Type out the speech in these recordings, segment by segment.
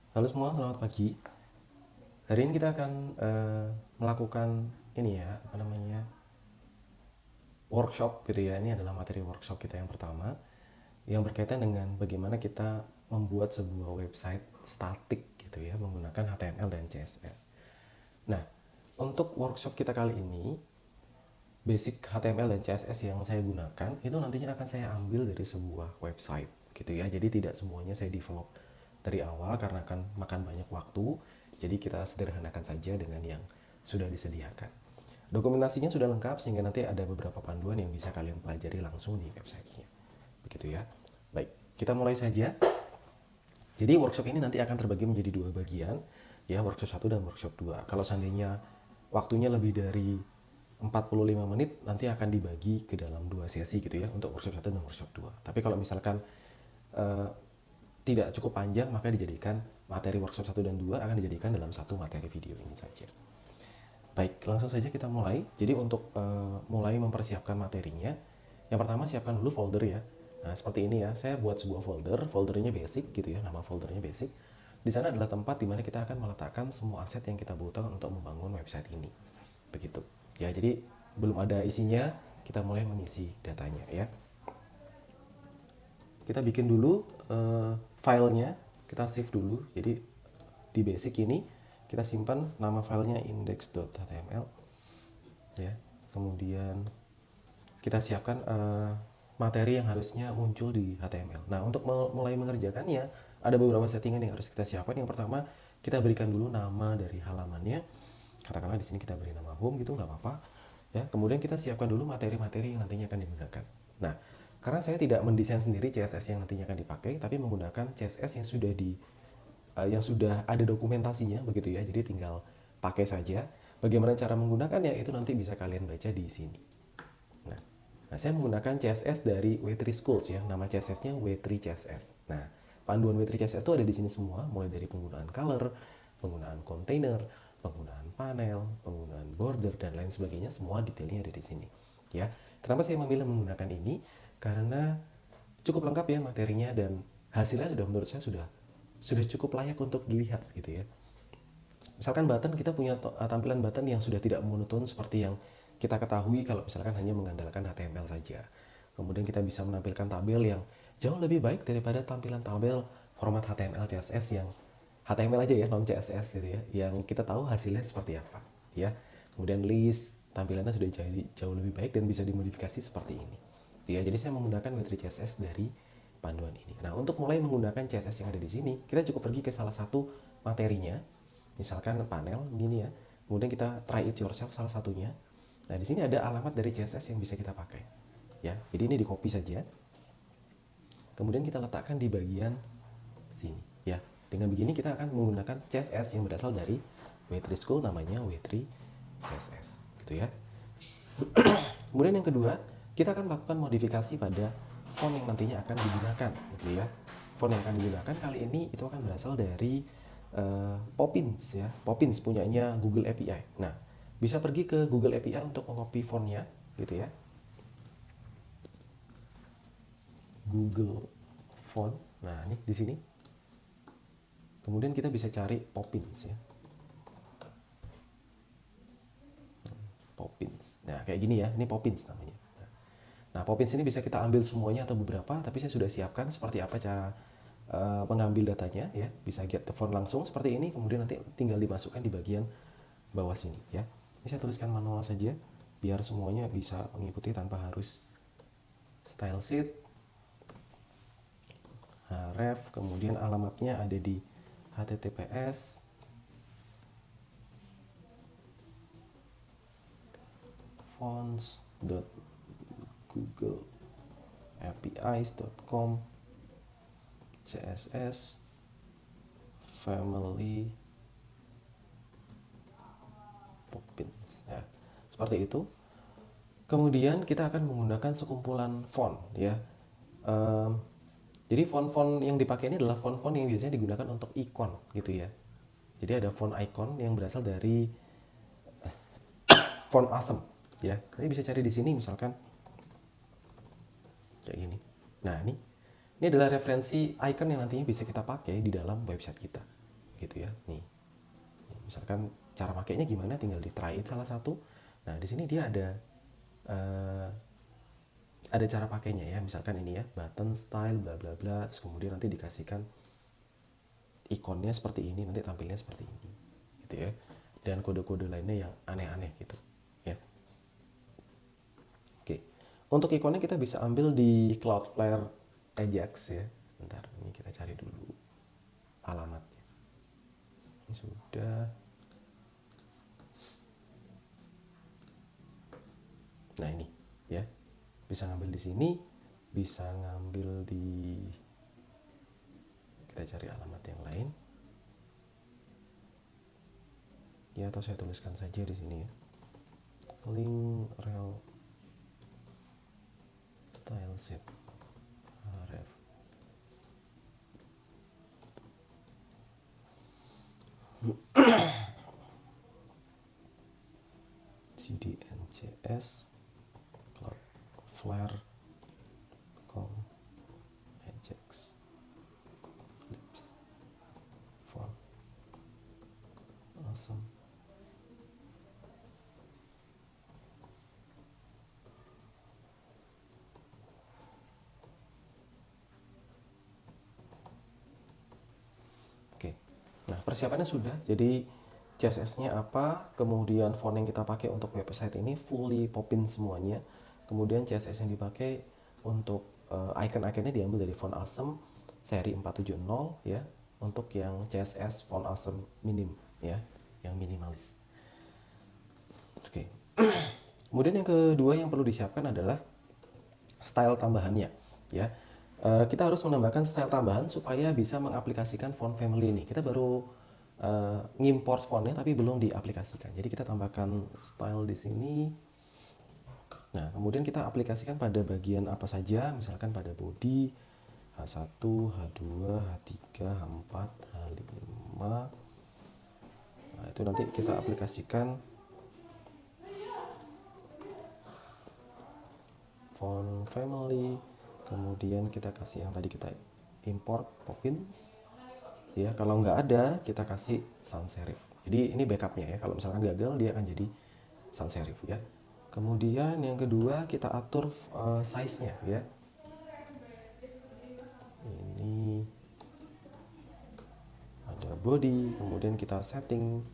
Halo semua, selamat pagi. Hari ini kita akan melakukan ini ya, apa namanya, workshop gitu ya. Ini adalah materi workshop kita yang pertama yang berkaitan dengan bagaimana kita membuat sebuah website statik gitu ya menggunakan HTML dan CSS. Nah, untuk workshop kita kali ini, basic HTML dan CSS yang saya gunakan itu nantinya akan saya ambil dari sebuah website gitu ya. Jadi tidak semuanya saya develop dari awal karena akan makan banyak waktu. Jadi kita sederhanakan saja dengan yang sudah disediakan. Dokumentasinya sudah lengkap sehingga nanti ada beberapa panduan yang bisa kalian pelajari langsung di websitenya. Begitu ya. Baik, kita mulai saja. Jadi workshop ini nanti akan terbagi menjadi dua bagian, ya workshop 1 dan workshop 2. Kalau seandainya waktunya lebih dari 45 menit, nanti akan dibagi ke dalam dua sesi gitu ya, untuk workshop 1 dan workshop 2. Tapi kalau misalkan eh, tidak cukup panjang, maka dijadikan materi workshop 1 dan 2 akan dijadikan dalam satu materi video ini saja. Baik, langsung saja kita mulai. Jadi untuk mulai mempersiapkan materinya, yang pertama siapkan dulu folder ya. Nah, seperti ini ya. Saya buat sebuah folder, foldernya basic gitu ya, nama foldernya basic. Di sana adalah tempat di mana kita akan meletakkan semua aset yang kita butuhkan untuk membangun website ini. Begitu. Ya, jadi belum ada isinya, kita mulai mengisi datanya ya. Kita bikin dulu filenya, kita save dulu. Jadi di basic ini kita simpan nama filenya index.html ya. Kemudian kita siapkan materi yang harusnya muncul di HTML. Nah, untuk mulai mengerjakannya ada beberapa settingan yang harus kita siapkan. Yang pertama, kita berikan dulu nama dari halamannya. Katakanlah di sini kita beri nama home gitu, nggak apa-apa. Ya, kemudian kita siapkan dulu materi-materi yang nantinya akan digunakan. Nah, karena saya tidak mendesain sendiri CSS yang nantinya akan dipakai, tapi menggunakan CSS yang sudah ada dokumentasinya begitu ya. Jadi tinggal pakai saja. Bagaimana cara menggunakannya itu nanti bisa kalian baca di sini. Nah, saya menggunakan CSS dari W3 Schools ya. Nama CSS-nya W3 CSS. Nah, panduan W3 CSS itu ada di sini semua, mulai dari penggunaan color, penggunaan container, penggunaan panel, penggunaan border dan lain sebagainya, semua detailnya ada di sini. Ya, kenapa saya memilih menggunakan ini? Karena cukup lengkap ya materinya dan hasilnya sudah menurut saya sudah cukup layak untuk dilihat gitu ya. Misalkan button, kita punya tampilan button yang sudah tidak monoton seperti yang kita ketahui kalau misalkan hanya mengandalkan HTML saja. Kemudian kita bisa menampilkan tabel yang jauh lebih baik daripada tampilan tabel format HTML CSS yang HTML aja ya, non CSS gitu ya, yang kita tahu hasilnya seperti apa ya. Kemudian list tampilannya sudah jadi jauh lebih baik dan bisa dimodifikasi seperti ini ya. Jadi saya menggunakan W3 CSS dari panduan ini. Nah, untuk mulai menggunakan CSS yang ada di sini, kita cukup pergi ke salah satu materinya. Misalkan panel begini ya. Kemudian kita try it yourself salah satunya. Nah, di sini ada alamat dari CSS yang bisa kita pakai. Ya, jadi ini di copy saja. Kemudian kita letakkan di bagian sini ya. Dengan begini kita akan menggunakan CSS yang berasal dari W3 School, namanya W3 CSS gitu ya. Kemudian yang kedua, kita akan melakukan modifikasi pada font yang nantinya akan digunakan gitu ya. Font yang akan digunakan kali ini itu akan berasal dari Poppins ya. Poppins punyanya Google API. Nah, bisa pergi ke Google API untuk mengcopy fontnya gitu ya. Google Font. Nah, ini di sini. Kemudian kita bisa cari Poppins ya. Poppins. Nah, kayak gini ya. Ini Poppins namanya. Nah, Poppins ini bisa kita ambil semuanya atau beberapa, tapi saya sudah siapkan seperti apa cara mengambil datanya ya. Bisa get the font langsung seperti ini, kemudian nanti tinggal dimasukkan di bagian bawah sini ya. Ini saya tuliskan manual saja biar semuanya bisa mengikuti tanpa harus style sheet, href, kemudian alamatnya ada di https fonts.googleapis.com css family Poppins ya, seperti itu. Kemudian kita akan menggunakan sekumpulan font ya. Jadi font-font yang dipakai ini adalah font-font yang biasanya digunakan untuk ikon gitu ya. Jadi ada font icon yang berasal dari font awesome ya. Nanti bisa cari di sini misalkan kayak gini. Nah, ini adalah referensi icon yang nantinya bisa kita pakai di dalam website kita. gitu ya. Nih, misalkan cara pakainya gimana, tinggal di try it salah satu. Nah di sini dia ada cara pakainya ya, misalkan ini ya, button style bla bla bla, terus kemudian nanti dikasihkan ikonnya seperti ini, nanti tampilnya seperti ini gitu ya, dan kode-kode lainnya yang aneh-aneh gitu ya. Oke, untuk ikonnya kita bisa ambil di Cloudflare Ajax ya. Bentar, ini kita cari dulu alamatnya. Ini sudah. Nah ini ya, bisa ngambil di sini, bisa ngambil di, kita cari alamat yang lain ya, atau saya tuliskan saja di sini ya, link rel style sheet ref. cdncs Cloudflare com Ajax lips font awesome. Oke, nah persiapannya sudah. Jadi CSS-nya apa, kemudian font yang kita pakai untuk website ini fully Poppin semuanya. Kemudian CSS yang dipakai untuk icon-iconnya diambil dari font awesome seri 470 ya, untuk yang CSS font awesome minim ya, yang minimalis. Oke. Kemudian yang kedua yang perlu disiapkan adalah style tambahannya ya. Kita harus menambahkan style tambahan supaya bisa mengaplikasikan font family ini. Kita baru ngimport fontnya tapi belum diaplikasikan. Jadi kita tambahkan style di sini. Nah, kemudian kita aplikasikan pada bagian apa saja, misalkan pada body H1, H2, H3, H4, H5. Nah, itu nanti kita aplikasikan font family, kemudian kita kasih yang tadi kita import Poppins ya. Kalau nggak ada kita kasih sans serif. Jadi ini backupnya ya, kalau misalkan gagal dia akan jadi sans serif ya. Kemudian yang kedua kita atur size-nya ya. Ini ada body, kemudian kita setting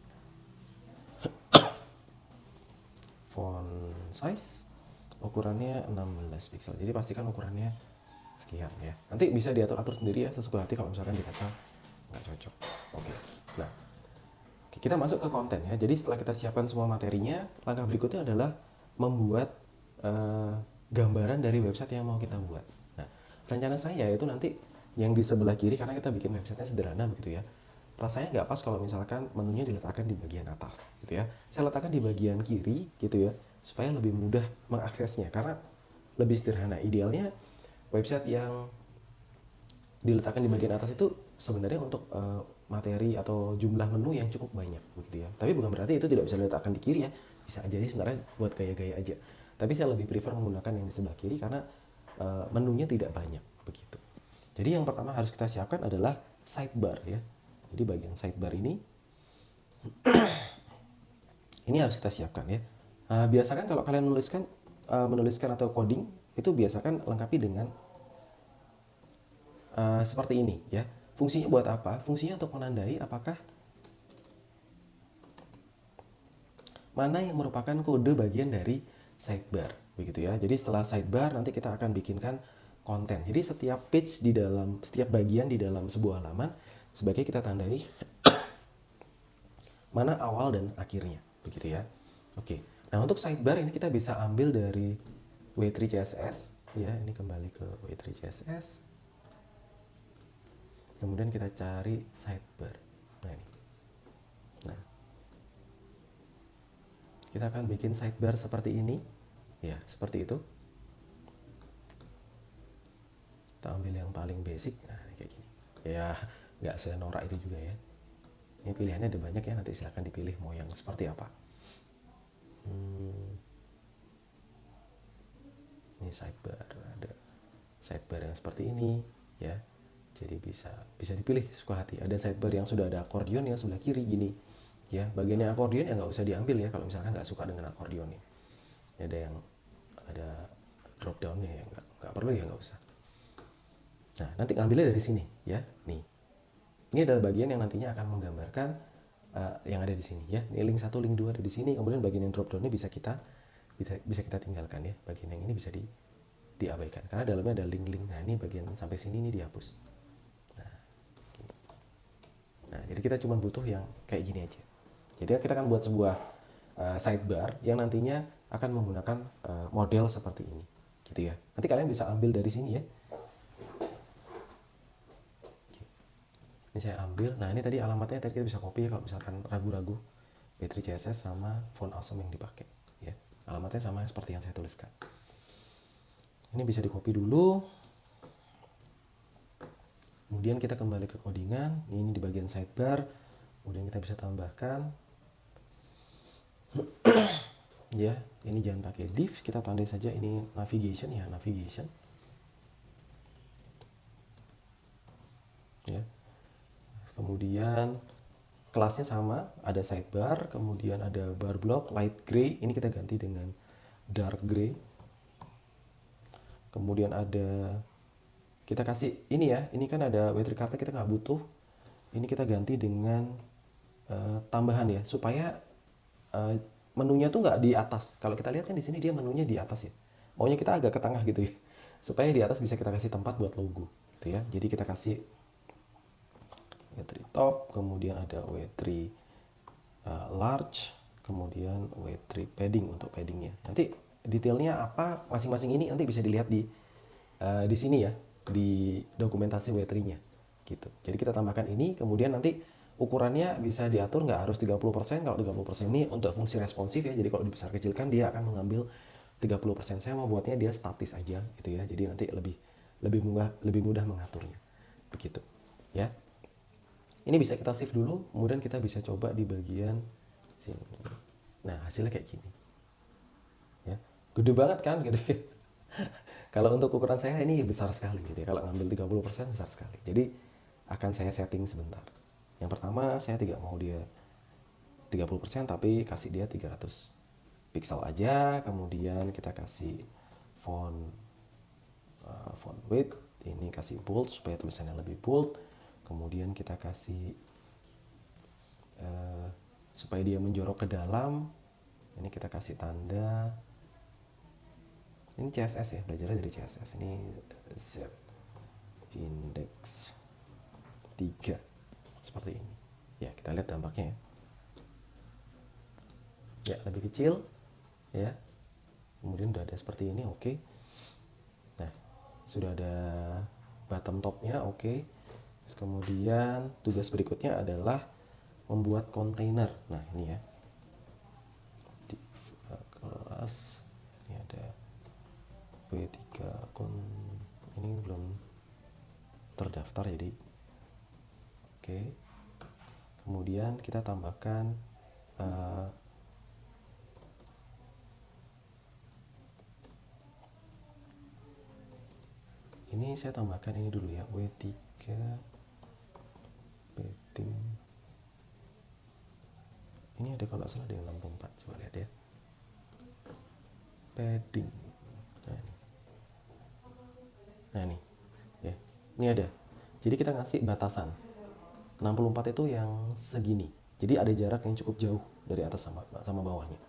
font size, ukurannya 16 pixel. Jadi pastikan ukurannya sekian ya. Nanti bisa diatur-atur sendiri ya, sesuka hati kalau misalkan dirasa nggak cocok. Oke. Nah, kita masuk ke konten ya. Jadi setelah kita siapkan semua materinya, langkah berikutnya adalah membuat gambaran dari website yang mau kita buat. Nah, rencana saya itu nanti yang di sebelah kiri, karena kita bikin websitenya sederhana begitu ya. Rasanya nggak pas kalau misalkan menunya diletakkan di bagian atas gitu ya. Saya letakkan di bagian kiri gitu ya, supaya lebih mudah mengaksesnya karena lebih sederhana. Idealnya website yang diletakkan di bagian atas itu sebenarnya untuk materi atau jumlah menu yang cukup banyak begitu ya. Tapi bukan berarti itu tidak bisa diletakkan di kiri ya. Bisa aja sih sebenarnya buat gaya-gaya aja. Tapi saya lebih prefer menggunakan yang di sebelah kiri karena menunya tidak banyak begitu. Jadi yang pertama harus kita siapkan adalah sidebar ya. Jadi bagian sidebar ini harus kita siapkan ya. Biasakan kalau kalian menuliskan atau coding itu biasakan lengkapi dengan seperti ini ya. Fungsinya buat apa? Fungsinya untuk menandai apakah mana yang merupakan kode bagian dari sidebar begitu ya. Jadi setelah sidebar nanti kita akan bikinkan konten. Jadi setiap page di dalam, setiap bagian di dalam sebuah halaman sebagai kita tandai mana awal dan akhirnya begitu ya. Oke. Nah, untuk sidebar ini kita bisa ambil dari W3 CSS ya. Ini kembali ke W3 CSS. Kemudian kita cari sidebar. Nah, ini. Nah, kita akan bikin sidebar seperti ini ya, seperti itu. Kita ambil yang paling basic. Nah, kayak gini ya, nggak senorak itu juga ya. Ini pilihannya ada banyak ya, nanti silahkan dipilih mau yang seperti apa. Ini sidebar, ada sidebar yang seperti ini ya. Jadi bisa dipilih suka hati. Ada sidebar yang sudah ada akordeon yang sebelah kiri gini. Ya, bagiannya akordeon ya nggak usah diambil ya kalau misalkan nggak suka dengan akordeon ya. Ada yang ada drop downnya ya nggak perlu ya nggak usah. Nah, nanti ngambilnya dari sini ya. Nih. Ini adalah bagian yang nantinya akan menggambarkan yang ada di sini ya. Ini link 1, link 2 ada di sini. Kemudian bagian yang drop downnya bisa kita tinggalkan ya. Bagian yang ini bisa diabaikan karena dalamnya ada link-link. Nah, ini bagian sampai sini ini dihapus. Nah, jadi kita cuma butuh yang kayak gini aja. Jadi kita akan buat sebuah sidebar yang nantinya akan menggunakan model seperti ini, gitu ya. Nanti kalian bisa ambil dari sini ya. Ini saya ambil. Nah, ini tadi alamatnya tadi kita bisa copy ya kalau misalkan ragu-ragu. Battery CSS sama font awesome yang dipakai, ya. Alamatnya sama seperti yang saya tuliskan. Ini bisa di copy dulu. Kemudian kita kembali ke codingan. Ini di bagian sidebar. Kemudian kita bisa tambahkan ya, ini jangan pakai div, kita tandai saja ini navigation ya, navigation. Ya. Kemudian kelasnya sama, ada sidebar, kemudian ada bar block light gray, ini kita ganti dengan dark gray. Kemudian ada kita kasih ini ya, ini kan ada W3 kartu kita nggak butuh. Ini kita ganti dengan tambahan ya, supaya menunya tuh nggak di atas. Kalau kita lihat kan di sini dia menunya di atas ya. Maunya kita agak ke tengah gitu ya, supaya di atas bisa kita kasih tempat buat logo, gitu ya. Jadi kita kasih W3 top, kemudian ada W3 large, kemudian W3 padding untuk paddingnya. Nanti detailnya apa masing-masing ini nanti bisa dilihat di sini ya, di dokumentasi W3-nya gitu. Jadi kita tambahkan ini, kemudian nanti ukurannya bisa diatur, nggak harus 30%. Kalau 30% ini untuk fungsi responsif ya, jadi kalau dibesar kecilkan dia akan mengambil 30%. Saya mau buatnya dia statis aja gitu ya, jadi nanti lebih mudah mengaturnya begitu ya. Ini bisa kita save dulu, kemudian kita bisa coba di bagian sini. Nah, hasilnya kayak gini ya, gede banget kan gitu ya. Kalau untuk ukuran saya ini besar sekali gitu ya, kalau ngambil 30% besar sekali. Jadi akan saya setting sebentar. Yang pertama saya tidak mau dia 30% tapi kasih dia 300 pixel aja. Kemudian kita kasih font weight, ini kasih bold supaya tulisannya lebih bold. Kemudian kita kasih supaya dia menjorok ke dalam, ini kita kasih tanda. Ini CSS ya, belajarnya dari CSS. Ini Z index 3 seperti ini ya. Kita lihat dampaknya ya, lebih kecil ya. Kemudian udah ada seperti ini, oke. Nah, sudah ada bottom topnya, oke. Terus kemudian tugas berikutnya adalah membuat kontainer. Nah, ini ya, di kelas ini ada W3 ini belum terdaftar jadi oke. Kemudian kita tambahkan ini saya tambahkan ini dulu ya, W3 padding. Ini ada kalau salah ada yang 64, coba lihat ya, padding. Nah ini ya, ini ada. Jadi kita ngasih batasan 64 itu yang segini. Jadi ada jarak yang cukup jauh dari atas sama bawahnya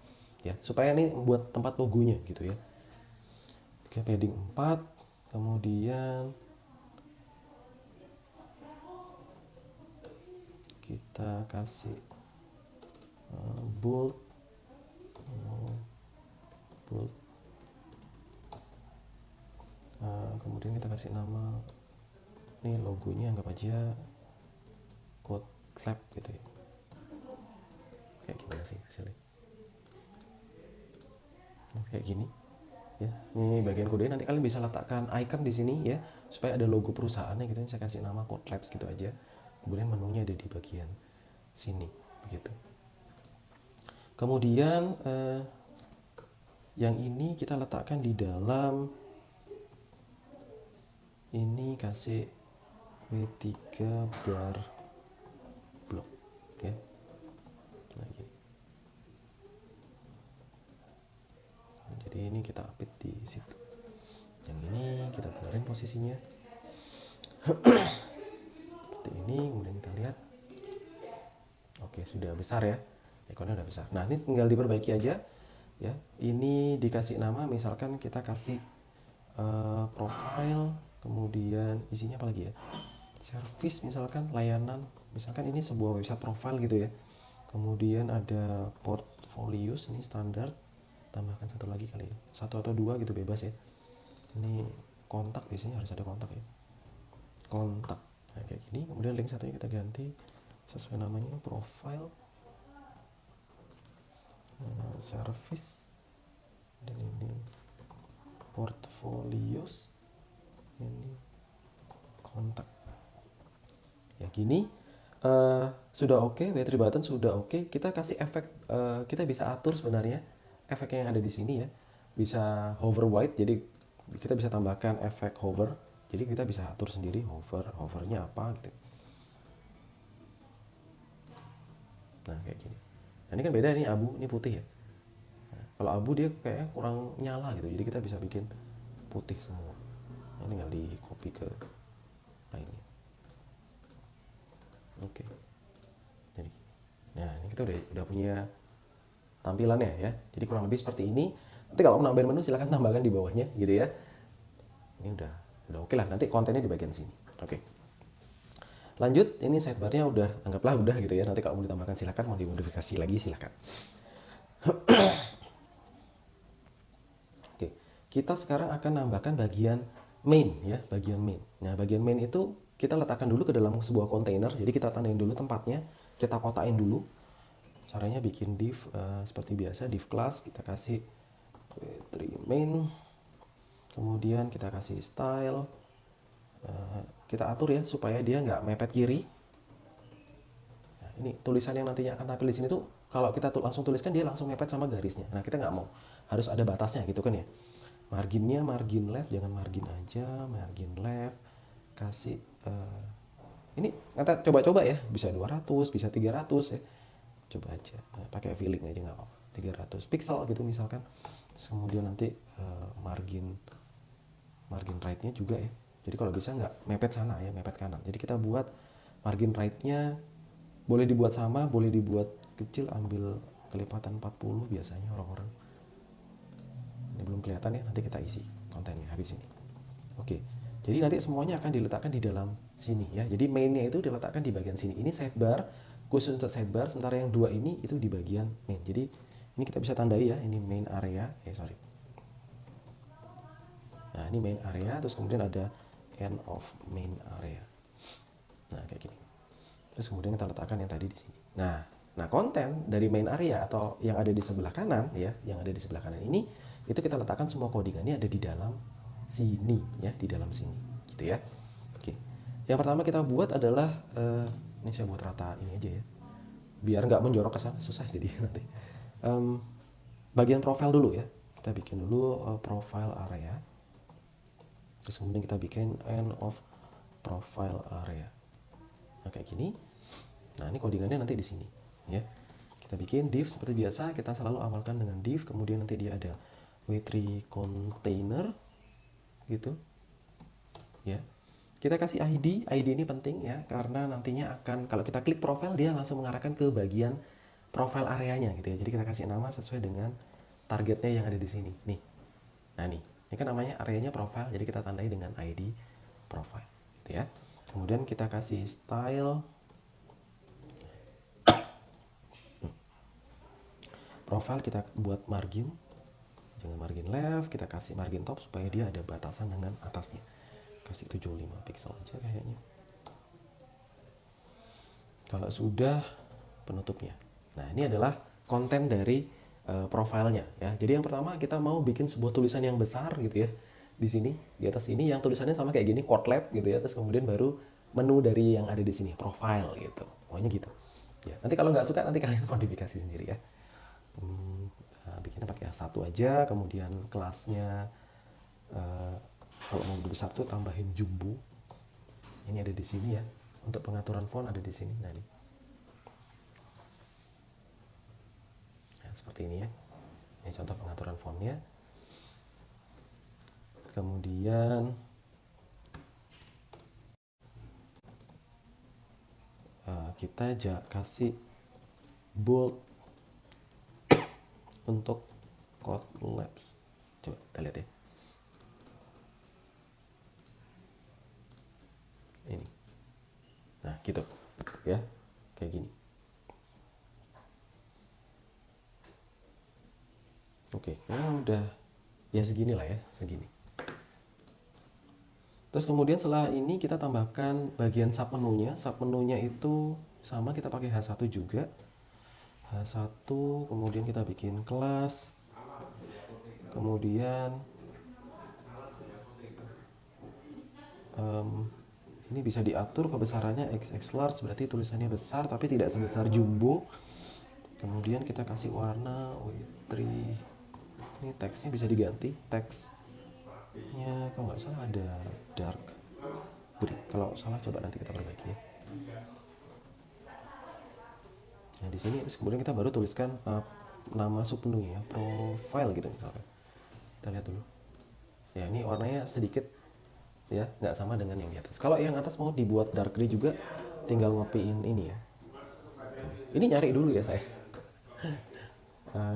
ya, supaya ini buat tempat logonya gitu ya. Oke, padding 4. Kemudian kita kasih bold. Kemudian kita kasih nama, ini logonya anggap aja code lab gitu ya. Kayak gimana sih hasilnya? Nah, kayak gini ya. Ini bagian kode, nanti kalian bisa letakkan icon di sini ya, supaya ada logo perusahaannya gitu. Saya kasih nama code labs gitu aja. Kemudian menunya ada di bagian sini begitu. Kemudian yang ini kita letakkan di dalam ini, kasih W3 bar blok ya. Nah, gini. Jadi ini kita update di situ. Yang ini kita benerin posisinya. Seperti ini, kemudian kita lihat. Oke, sudah besar ya. Ikonnya udah besar. Nah, ini tinggal diperbaiki aja ya. Ini dikasih nama, misalkan kita kasih profile, kemudian isinya apa lagi ya? Service misalkan, layanan. Misalkan ini sebuah website profile gitu ya. Kemudian ada portfolios, ini standar. Tambahkan satu lagi kali ya. Satu atau dua gitu bebas ya. Ini kontak, biasanya harus ada kontak ya. Kontak. Nah, kayak gini. Kemudian link satunya kita ganti sesuai namanya, profile, service, dan ini portfolios, ini kontak ya. Gini sudah oke. W3 button sudah oke. Kita kasih efek, kita bisa atur sebenarnya efek yang ada di sini ya. Bisa hover white, jadi kita bisa tambahkan efek hover, jadi kita bisa atur sendiri hovernya apa gitu. Nah, kayak gini. Nah, ini kan beda, ini abu, ini putih ya. Nah, kalau abu dia kayaknya kurang nyala gitu, jadi kita bisa bikin putih semua. Nah, tinggal di copy ke lainnya. Oke. Jadi, nah ini kita udah punya tampilannya ya. Jadi kurang lebih seperti ini. Nanti kalau mau nambahin menu silahkan tambahkan di bawahnya gitu ya. Ini udah oke lah. Nanti kontennya di bagian sini. Oke. Lanjut, ini sidebarnya udah, anggaplah udah gitu ya. Nanti kalau mau ditambahkan silakan, mau dimodifikasi lagi silakan. Oke, kita sekarang akan nambahkan bagian main ya, bagian main. Nah, bagian main itu kita letakkan dulu ke dalam sebuah kontainer. Jadi kita tandain dulu tempatnya, kita kotain dulu. Caranya bikin div seperti biasa, div class, kita kasih w3 main, kemudian kita kasih style, kita atur ya supaya dia nggak mepet kiri. Nah, ini tulisan yang nantinya akan tampil di sini tuh kalau kita langsung tuliskan dia langsung mepet sama garisnya. Nah, kita nggak mau, harus ada batasnya gitu kan ya. Marginnya margin left, jangan margin aja, margin left. Kasih ini kita coba-coba ya, bisa 200, bisa 300 ya. Coba aja, pakai feeling aja nggak apa-apa. 300 pixel gitu misalkan. Terus kemudian nanti margin right-nya juga ya. Jadi kalau bisa nggak mepet sana ya, mepet kanan. Jadi kita buat margin right-nya boleh dibuat sama, boleh dibuat kecil, ambil kelipatan 40 biasanya orang-orang. Ini belum kelihatan ya, nanti kita isi kontennya habis ini. Oke, jadi nanti semuanya akan diletakkan di dalam sini ya. Jadi mainnya itu diletakkan di bagian sini. Ini sidebar, khusus untuk sidebar, sementara yang dua ini itu di bagian main. Jadi ini kita bisa tandai ya, ini main area, Nah, ini main area, terus kemudian ada end of main area. Nah, kayak gini. Terus kemudian kita letakkan yang tadi di sini. Nah, konten dari main area atau yang ada di sebelah kanan ya, yang ada di sebelah kanan ini itu kita letakkan semua codingannya ada di dalam sini ya, di dalam sini gitu ya. Oke. Yang pertama kita buat adalah ini saya buat rata ini aja ya. Biar nggak menjorok ke sana, susah jadi nanti. Bagian profile dulu ya. Kita bikin dulu profile area. Terus kemudian kita bikin end of profile area. Nah, kayak gini. Nah, ini codingannya nanti di sini ya. Kita bikin div seperti biasa, kita selalu awalkan dengan div, kemudian nanti dia ada w3 container gitu. Ya. Kita kasih ID ini penting ya, karena nantinya akan kalau kita klik profile dia langsung mengarahkan ke bagian profile areanya gitu ya. Jadi kita kasih nama sesuai dengan targetnya yang ada di sini. Nih. Nah, nih. Ini kan namanya areanya profile, jadi kita tandai dengan ID profile gitu ya. Kemudian kita kasih style profile, kita buat margin, jangan margin left, kita kasih margin top supaya dia ada batasan dengan atasnya. Kasih 75 pixel aja kayaknya. Kalau sudah, penutupnya. Nah, ini adalah konten dari profilnya ya. Jadi yang pertama kita mau bikin sebuah tulisan yang besar gitu ya. Di sini, di atas ini yang tulisannya sama kayak gini, Quote Lab gitu ya. Terus kemudian baru menu dari yang ada di sini, profile gitu. Pokoknya gitu. Ya, nanti kalau nggak suka nanti kalian modifikasi sendiri ya. Bikinnya pakai satu aja, kemudian kelasnya kalau mau lebih besar tuh tambahin jumbo. ini ada di sini ya. Untuk pengaturan font ada di sini. Nah, ini. Nah, seperti ini ya. Ini contoh pengaturan fontnya. Kemudian kita kasih bold untuk Kotlabs. Coba kita lihat ya. Ini. Nah, gitu. Ya. Kayak gini. Oke, ini udah ya segini lah ya, segini. Terus kemudian setelah ini kita tambahkan bagian submenunya. Submenunya itu sama, kita pakai H1 juga. H1, kemudian kita bikin kelas. Kemudian ini bisa diatur kebesarannya XX large, berarti tulisannya besar tapi tidak sebesar jumbo. Kemudian kita kasih warna W3. Ini teksnya bisa diganti, teksnya kalau nggak salah ada dark gray. Kalau salah coba nanti kita perbaiki ya. Nah di sini kemudian kita baru tuliskan nama submenu ya, profile gitu misalkan. Kita lihat dulu. Ya ini warnanya sedikit ya, nggak sama dengan yang di atas. Kalau yang atas mau dibuat dark gray juga, tinggal ngopiin ini ya. Ini nyari dulu ya saya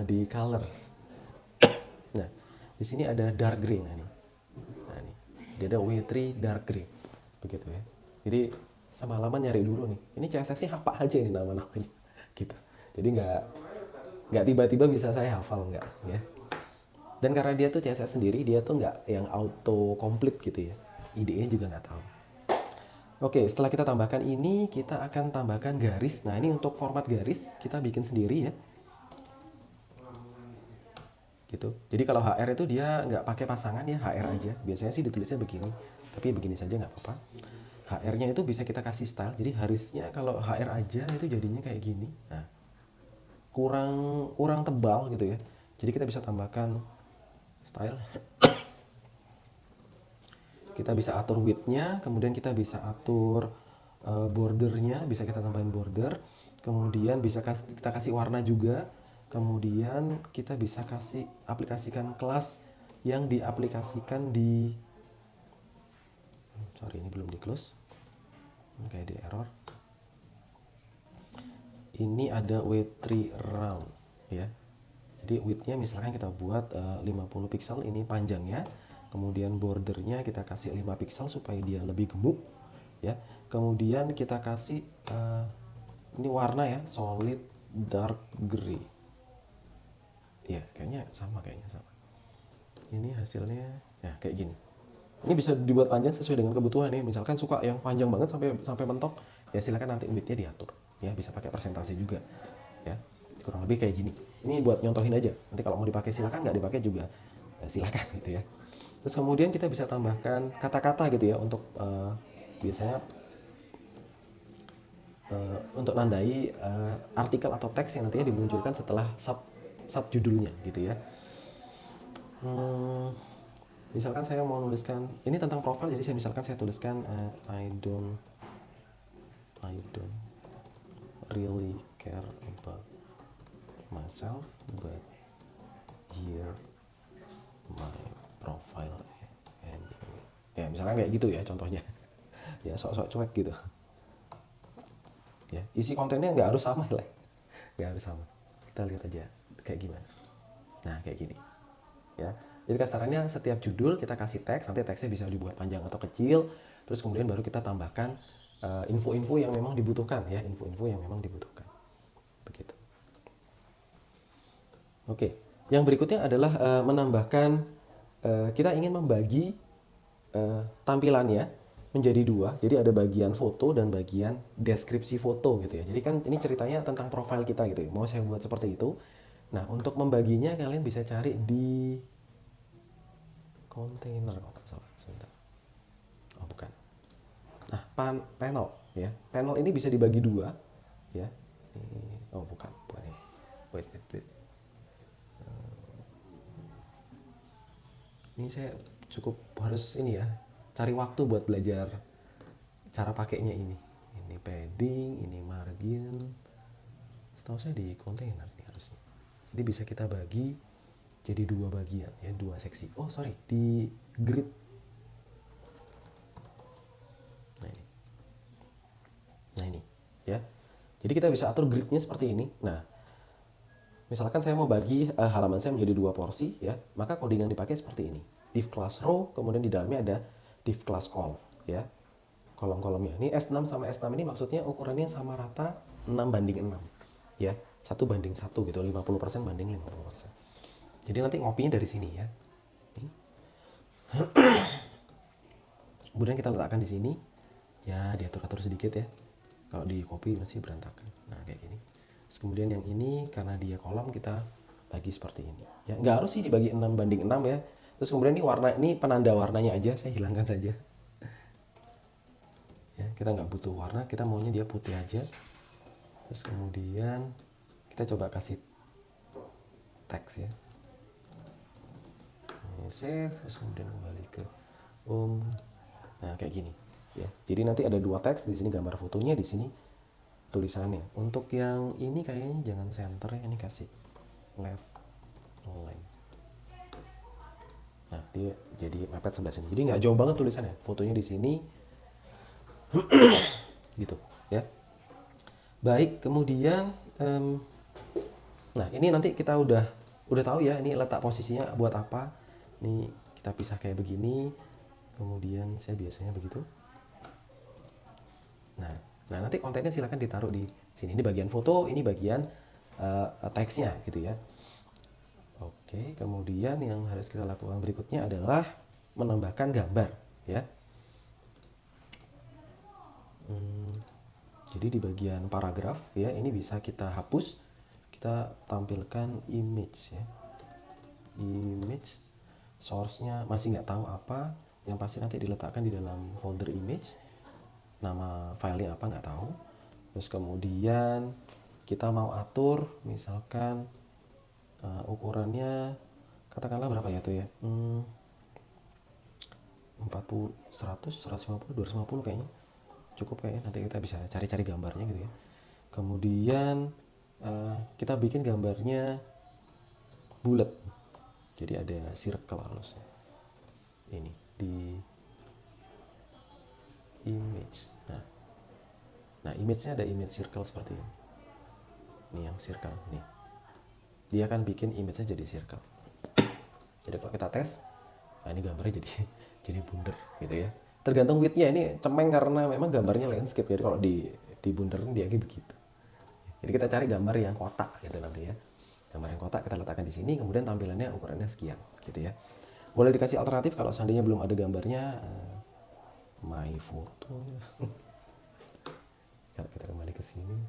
di colors. Nah di sini ada dark gray. Nah ini dia ada W3 dark gray begitu ya. Jadi semalaman nyari dulu nih. Ini CSS-nya apa aja nih nama-namanya gitu. Jadi nggak tiba-tiba bisa saya hafal nggak ya. Dan karena dia tuh CSS sendiri, dia tuh nggak yang auto complete gitu ya. IDE juga nggak tahu. Oke, setelah kita tambahkan ini, kita akan tambahkan garis. Nah, ini untuk format garis kita bikin sendiri ya. Gitu. Jadi kalau HR itu dia nggak pakai pasangan ya, HR aja. Biasanya sih ditulisnya begini, tapi begini saja nggak apa-apa. HR-nya itu bisa kita kasih style. Jadi harusnya kalau HR aja itu jadinya kayak gini. Nah, kurang tebal gitu ya. Jadi kita bisa tambahkan style. Kita bisa atur width-nya, kemudian kita bisa atur bordernya, bisa kita tambahin border. Kemudian bisa kita kasih warna juga. Kemudian kita bisa aplikasikan kelas yang diaplikasikan di sorry ini belum di close, kayak di error. Ini ada W3 round ya. Jadi width-nya misalkan kita buat 50 pixel ini panjangnya. Kemudian bordernya kita kasih 5 pixel supaya dia lebih gemuk ya. Kemudian kita kasih ini warna ya, solid dark gray. Ya, kayaknya sama. Ini hasilnya ya kayak gini. Ini bisa dibuat panjang sesuai dengan kebutuhan ya. Misalkan suka yang panjang banget sampai mentok, ya silakan nanti width-nya diatur. Ya, bisa pakai persentase juga. Ya. Kurang lebih kayak gini. Ini buat nyontohin aja. Nanti kalau mau dipakai silakan, nggak dipakai juga ya silakan gitu ya. Terus kemudian kita bisa tambahkan kata-kata gitu ya untuk biasanya untuk nandai artikel atau teks yang nantinya dimunculkan setelah sub judulnya gitu ya. Misalkan saya mau nuliskan ini tentang profil, jadi saya tuliskan I don't really care about myself, but here my profile. And ya misalkan kayak gitu ya contohnya. Ya sok-sok cuek gitu. Ya, isi kontennya nggak harus sama lah. Nggak harus sama. Kita lihat aja kayak gimana. Nah, kayak gini. Ya. Jadi kasarannya setiap judul kita kasih teks, nanti teksnya bisa dibuat panjang atau kecil, terus kemudian baru kita tambahkan info-info yang memang dibutuhkan ya, info-info yang memang dibutuhkan. Begitu. Oke, yang berikutnya adalah menambahkan kita ingin membagi tampilannya menjadi dua. Jadi ada bagian foto dan bagian deskripsi foto gitu ya. Jadi kan ini ceritanya tentang profil kita gitu ya. Mau saya buat seperti itu. Nah, untuk membaginya kalian bisa cari di container kalau nggak salah. Sebentar. Oh, bukan. Nah, panel ya. Panel ini bisa dibagi dua ya. Oh, bukan ini. Wait. Ini saya cukup harus ini ya, cari waktu buat belajar cara pakainya ini padding, ini margin. Setahu saya di kontainer nih harusnya. Jadi bisa kita bagi jadi 2 bagian ya, 2 seksi. Oh sorry, di grid. Nah ini ya. Jadi kita bisa atur gridnya seperti ini. Nah, misalkan saya mau bagi halaman saya menjadi 2 porsi ya, maka coding yang dipakai seperti ini. Div class row, kemudian di dalamnya ada div class col ya. Kolom-kolomnya. Ini S6 sama S6 ini maksudnya ukurannya sama rata 6:6 ya. 1:1 gitu, 50% banding 50%. Jadi nanti ngopinya dari sini ya. Kemudian kita letakkan di sini. Ya, diatur-atur sedikit ya. Kalau di copy masih berantakan. Nah, kayak gini. Terus kemudian yang ini karena dia kolom kita bagi seperti ini. Ya, nggak harus sih dibagi 6:6 ya. Terus kemudian ini warna, ini penanda warnanya aja, saya hilangkan saja. Ya, kita nggak butuh warna, kita maunya dia putih aja. Terus kemudian kita coba kasih teks ya. Ini save, terus kemudian kembali ke nah kayak gini ya. Jadi nanti ada 2 teks, di sini gambar fotonya, di sini tulisannya. Untuk yang ini kayaknya jangan center ya, ini kasih left line. Nah, dia jadi mepet sebelah sini. Jadi nggak jauh banget tulisannya. Fotonya di sini. Gitu ya. Baik, kemudian nah ini nanti kita udah tahu ya ini letak posisinya buat apa. Ini kita pisah kayak begini. Kemudian saya biasanya begitu. Nah nanti kontennya silahkan ditaruh di sini. Ini bagian foto, ini bagian teksnya gitu ya. Oke, kemudian yang harus kita lakukan berikutnya adalah menambahkan gambar ya. Jadi di bagian paragraf ya, ini bisa kita hapus, kita tampilkan image ya. Image, source-nya masih nggak tahu apa, yang pasti nanti diletakkan di dalam folder image. Nama filenya apa nggak tahu. Terus kemudian kita mau atur misalkan ukurannya katakanlah berapa ya tuh ya, 40, 100, 150, 250 kayaknya cukup kayaknya. Nanti kita bisa cari-cari gambarnya gitu ya. Kemudian kita bikin gambarnya bulat, jadi ada circle halusnya ini di image. Nah image-nya ada image circle seperti ini. Ini yang circle nih, dia akan bikin image-nya jadi circle. Jadi kalau kita tes, nah ini gambarnya jadi bundar gitu ya. Tergantung width-nya, ini cemeng karena memang gambarnya landscape. Jadi kalau di bunderin dia kayak begitu. Jadi kita cari gambar yang kotak gitu nanti ya. Gambar yang kotak kita letakkan di sini, kemudian tampilannya ukurannya sekian gitu ya. Boleh dikasih alternatif kalau seandainya belum ada gambarnya, my photo. Kalau kita kembali ke sini,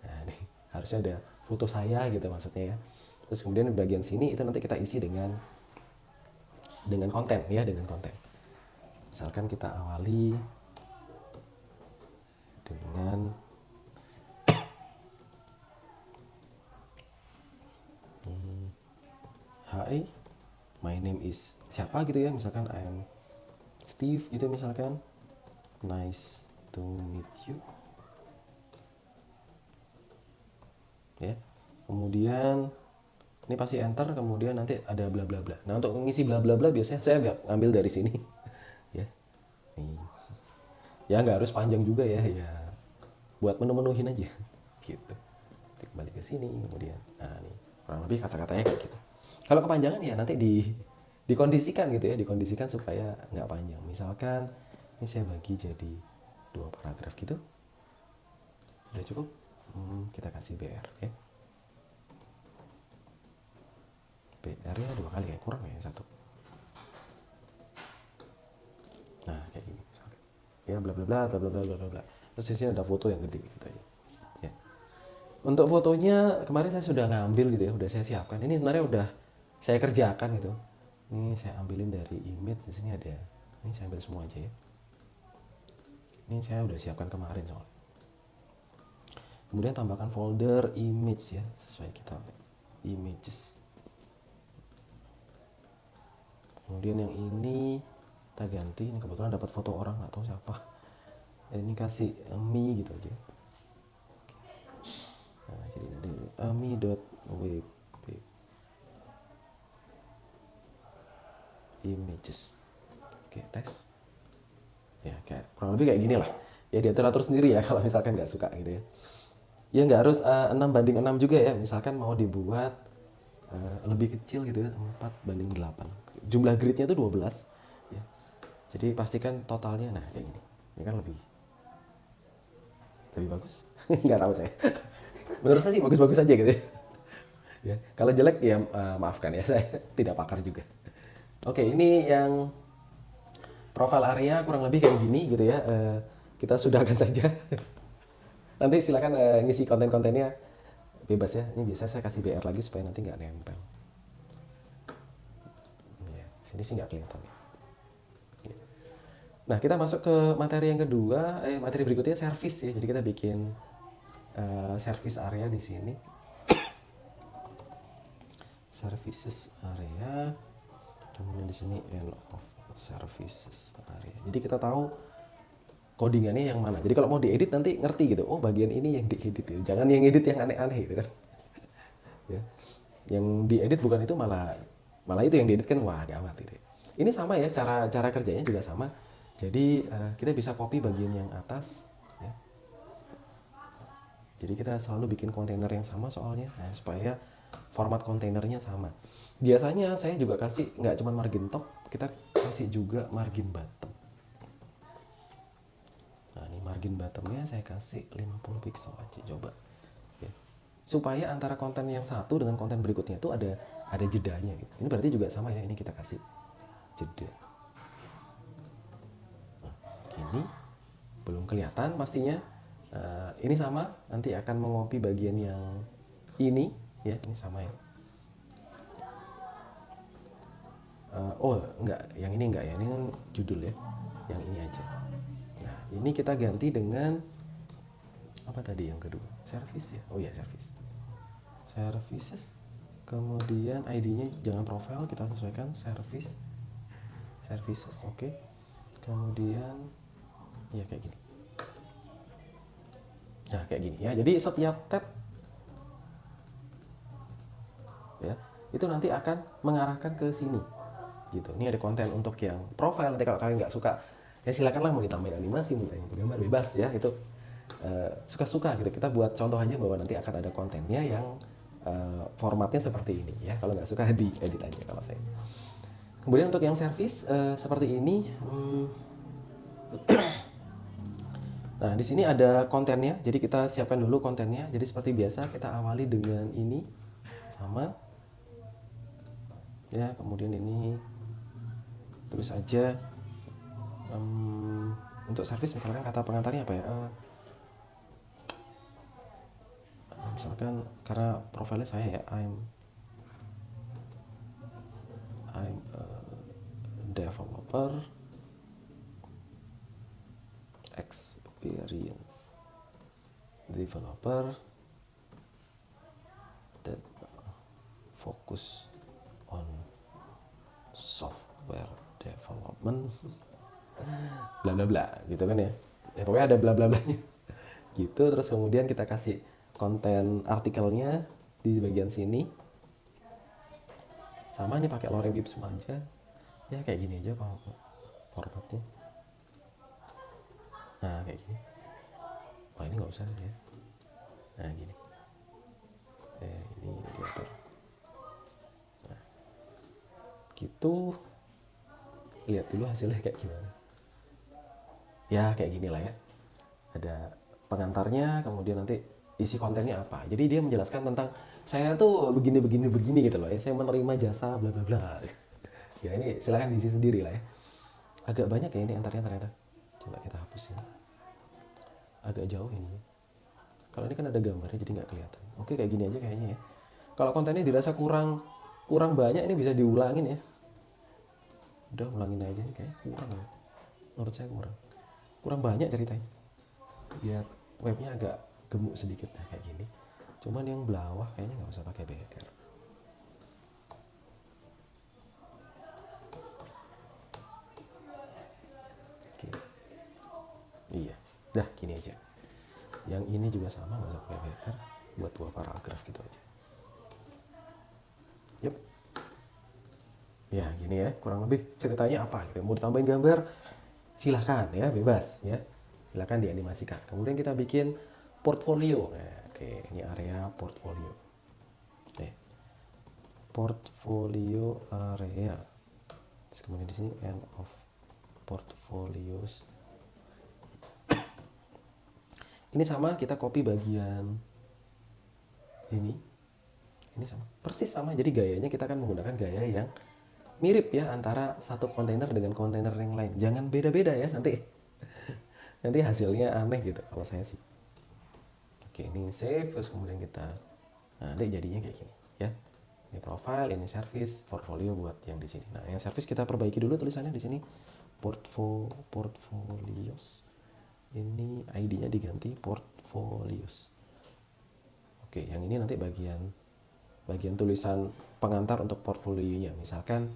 nah ini harusnya ada foto saya gitu maksudnya ya. Terus kemudian di bagian sini itu nanti kita isi dengan konten ya, dengan konten. Misalkan kita awali dengan hi, my name is siapa gitu ya, misalkan I am Steve gitu misalkan, nice to meet you ya. Kemudian ini pasti enter, kemudian nanti ada bla bla bla. Nah untuk mengisi bla bla bla biasanya saya ngambil dari sini ya. Nih ya, nggak harus panjang juga ya, buat menuhin aja gitu. Kembali ke sini kemudian, nah nih kurang lebih kata-katanya kayak gitu. Kalau kepanjangan ya nanti dikondisikan gitu ya, dikondisikan supaya nggak panjang. Misalkan ini saya bagi jadi 2 paragraf gitu, udah cukup. Kita kasih BR ya. BR ya 2 kali, kayak kurang ya 1. Nah kayak gini ya, bla bla bla bla bla bla bla bla. Terus di sini ada foto yang gede gitu aja ya. Untuk fotonya kemarin saya sudah ngambil gitu ya, udah saya siapkan. Ini sebenarnya udah saya kerjakan gitu. Ini saya ambilin dari image, di sini ada. Ini saya ambil semua aja ya. Ini saya udah siapkan kemarin soalnya. Kemudian tambahkan folder image ya, sesuai kita images. Kemudian yang ini kita ganti, ini kebetulan dapat foto orang, nggak tahu siapa. Ini kasih mi gitu aja. Nah, jadi nanti mi.wp images. Oke, teks. Ya, kayak kurang lebih kayak gini lah. Ya diatur-atur sendiri ya kalau misalkan nggak suka gitu ya. Ya nggak harus 6:6 juga ya. Misalkan mau dibuat lebih kecil gitu ya, 4:8. Jumlah gridnya itu 12 ya. Jadi pastikan totalnya, nah kayak gini. Ini kan lebih bagus. Nggak tahu saya. Menurut saya sih bagus-bagus aja gitu ya. Ya, kalau jelek ya maafkan ya, saya tidak pakar juga. Oke, ini yang profile area kurang lebih kayak gini gitu ya. Kita sudahkan saja. Nanti silakan ngisi konten-kontennya bebas ya. Ini biasa saya kasih BR lagi supaya nanti nggak nempel. Ya, sini sih nggak kelihatan ya. Nah, kita masuk ke materi yang kedua, materi berikutnya service ya. Jadi kita bikin service area di sini. Services area. Kemudian di sini end of services area. Jadi kita tahu codingannya yang mana. Jadi kalau mau diedit nanti ngerti gitu. Oh, bagian ini yang diedit gitu. Jangan yang edit yang aneh-aneh gitu kan. Ya. Yang diedit bukan itu, malah itu yang diedit kan, wah gawat gitu. Ini sama ya, cara kerjanya juga sama. Jadi kita bisa copy bagian yang atas ya. Jadi kita selalu bikin kontainer yang sama soalnya, nah, supaya format kontainernya sama. Biasanya saya juga kasih nggak cuma margin top, kita kasih juga margin bottom. Nah, ini margin bottomnya saya kasih 50 pixel aja, coba ya. Supaya antara konten yang satu dengan konten berikutnya itu ada jedanya gitu. Ini berarti juga sama ya, ini kita kasih jeda. Nah, gini belum kelihatan pastinya. Ini sama, nanti akan mengopi bagian yang ini ya, ini sama ya. Oh enggak, yang ini enggak ya, ini kan judul ya, yang ini aja. Nah, ini kita ganti dengan apa tadi yang kedua, service ya. Oh ya, services. Kemudian ID-nya jangan profile, kita sesuaikan services, oke. Kemudian ya kayak gini. Nah, kayak gini ya. Jadi setiap tab ya, itu nanti akan mengarahkan ke sini. Gitu. Ini ada konten untuk yang profile. Nanti kalau kalian nggak suka, ya silakanlah mau ditambahin animasi, mau ditambahin gambar, bebas ya. Itu suka-suka gitu. Kita buat contoh aja bahwa nanti akan ada kontennya yang formatnya seperti ini ya. Kalau nggak suka diedit aja kalau saya. Kemudian untuk yang service seperti ini. Nah, di sini ada kontennya. Jadi kita siapkan dulu kontennya. Jadi seperti biasa kita awali dengan ini sama. Ya, kemudian ini tulis aja untuk service, misalkan kata pengantarnya apa ya? Misalkan karena profilnya saya ya, I'm a developer experience developer that focus on software development bla bla bla gitu kan ya. Ya pokoknya ada bla bla blanya gitu. Terus kemudian kita kasih konten artikelnya di bagian sini. Sama nih pakai lorem ipsum aja. Ya kayak gini aja formatnya. Nah, kayak gini. Wah, ini nggak usah ya. Nah, gini. Ini diatur. Nah, gitu. Lihat dulu hasilnya kayak gimana. Ya, kayak gini lah ya. Ada pengantarnya, kemudian nanti isi kontennya apa. Jadi dia menjelaskan tentang saya tuh begini gitu loh ya. Saya menerima jasa bla bla bla. Ya, ini silakan diisi sendiri lah ya. Agak banyak ya ini antaranya ternyata. Coba kita hapus ya. Agak jauh ini. Kalau ini kan ada gambarnya jadi nggak kelihatan. Oke, kayak gini aja kayaknya ya. Kalau kontennya dirasa kurang banyak, ini bisa diulangin ya. Udah ulangin aja nih, kayak kurang ya. Menurut saya kurang banyak ceritanya. Biar webnya agak gemuk sedikit, nah, kayak gini. Cuman yang bawah kayaknya nggak usah pakai BR. Oke. Iya. Dah gini aja. Yang ini juga sama, nggak usah pakai BR, buat 2 paragraf gitu aja. Yep. Ya gini ya, kurang lebih ceritanya apa gitu. Mau ditambahin gambar silahkan ya, bebas ya, silahkan dianimasikan. Kemudian kita bikin portfolio. Nah, oke, ini area portfolio. Oke, portfolio area. Terus kemudian di sini end of portfolios. Ini sama, kita copy bagian ini sama, persis sama. Jadi gayanya kita akan menggunakan gaya yang mirip ya antara satu kontainer dengan kontainer yang lain. Jangan beda-beda ya, nanti hasilnya aneh gitu kalau saya sih. Oke, ini save, terus kemudian kita, nah nanti jadinya kayak gini ya. Ini profile, ini service, portfolio buat yang di sini. Nah, yang service kita perbaiki dulu tulisannya di sini, portfolios. Ini ID-nya diganti portfolios. Oke, yang ini nanti bagian tulisan pengantar untuk portfolionya. Misalkan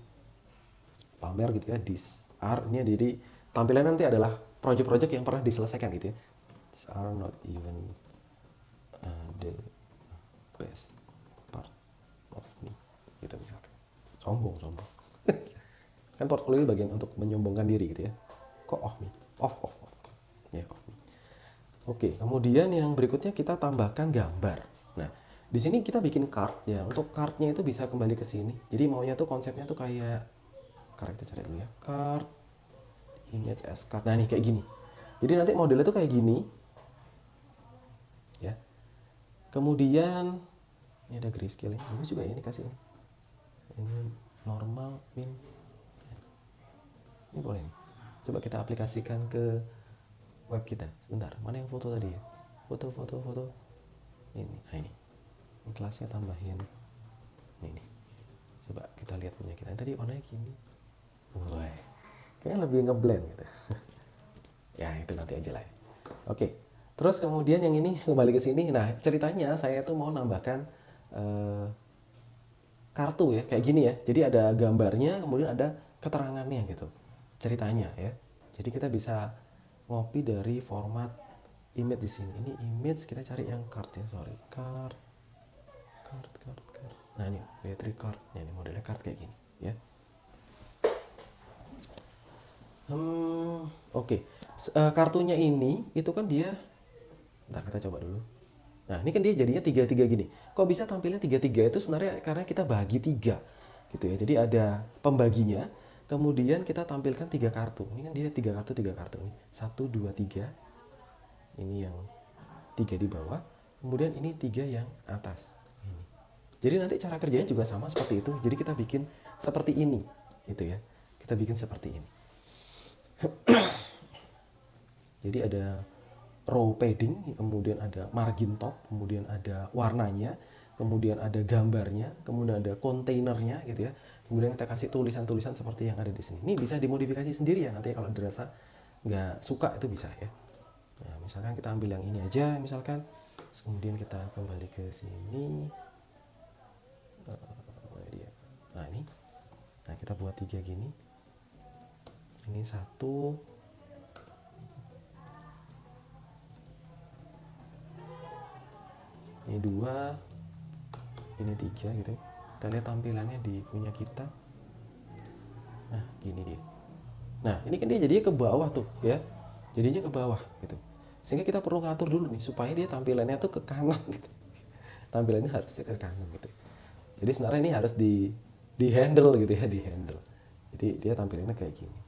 pamer gitu ya, these are, ini jadi tampilan nanti adalah project-project yang pernah diselesaikan gitu ya. These are not even the best part of me gitu misalkan. Sombong kan portfolio bagian untuk menyombongkan diri gitu ya. Kok off me, off ya, off me. Oke, kemudian yang berikutnya kita tambahkan gambar. Nah, di sini kita bikin card ya. Untuk cardnya itu bisa kembali ke sini. Jadi maunya tuh konsepnya tuh kayak, kita cari dulu ya, card, image as card. Nah, nih kayak gini. Jadi nanti modelnya tuh kayak gini ya. Kemudian ini ada grayscale, bagus juga ya ini kasih ini. Ini normal, min. Ini boleh nih. Coba kita aplikasikan ke web kita. Bentar, mana yang foto tadi ya? Foto. Ini, nah ini kelasnya tambahin. Ini. Coba kita lihat punya kita. Tadi warnanya gini. Wah, kayaknya lebih ngeblend gitu. Ya itu nanti aja lah. Oke. Terus kemudian yang ini kembali ke sini. Nah ceritanya saya tuh mau nambahkan kartu ya, kayak gini ya. Jadi ada gambarnya, kemudian ada keterangannya gitu, ceritanya ya. Jadi kita bisa ngopi dari format image di sini. Ini image, kita cari yang card ya, card. Nah ini battery card. Nah, ini modelnya card kayak gini ya. Oke. Kartunya ini itu kan dia, ntar kita coba dulu. Nah ini kan dia jadinya 3-3 gini. Kok bisa tampilnya 3-3? Itu sebenarnya karena kita bagi 3 gitu ya. Jadi ada pembaginya, kemudian kita tampilkan 3 kartu. Ini kan dia 3 kartu nih. 1, 2, 3. Ini yang 3 di bawah, kemudian ini 3 yang atas ini. Jadi nanti cara kerjanya juga sama seperti itu. Jadi kita bikin seperti ini gitu ya. Kita bikin seperti ini. Jadi ada row padding, kemudian ada margin top, kemudian ada warnanya, kemudian ada gambarnya, kemudian ada kontainernya gitu ya. Kemudian kita kasih tulisan-tulisan seperti yang ada di sini. Ini bisa dimodifikasi sendiri ya, nanti kalau dirasa nggak suka itu bisa ya. Nah, misalkan kita ambil yang ini aja, misalkan. Kemudian kita kembali ke sini. Nah ini. Nah kita buat 3 gini. Ini 1. Ini 2, ini 3 gitu. Kita lihat tampilannya di punya kita. Nah gini dia. Nah ini kan dia jadinya ke bawah tuh ya, jadinya ke bawah gitu. Sehingga kita perlu ngatur dulu nih supaya dia tampilannya tuh ke kanan gitu. Tampilannya harusnya ke kanan gitu. Jadi sebenarnya ini harus di handle gitu ya, di handle. Jadi dia tampilannya kayak gini.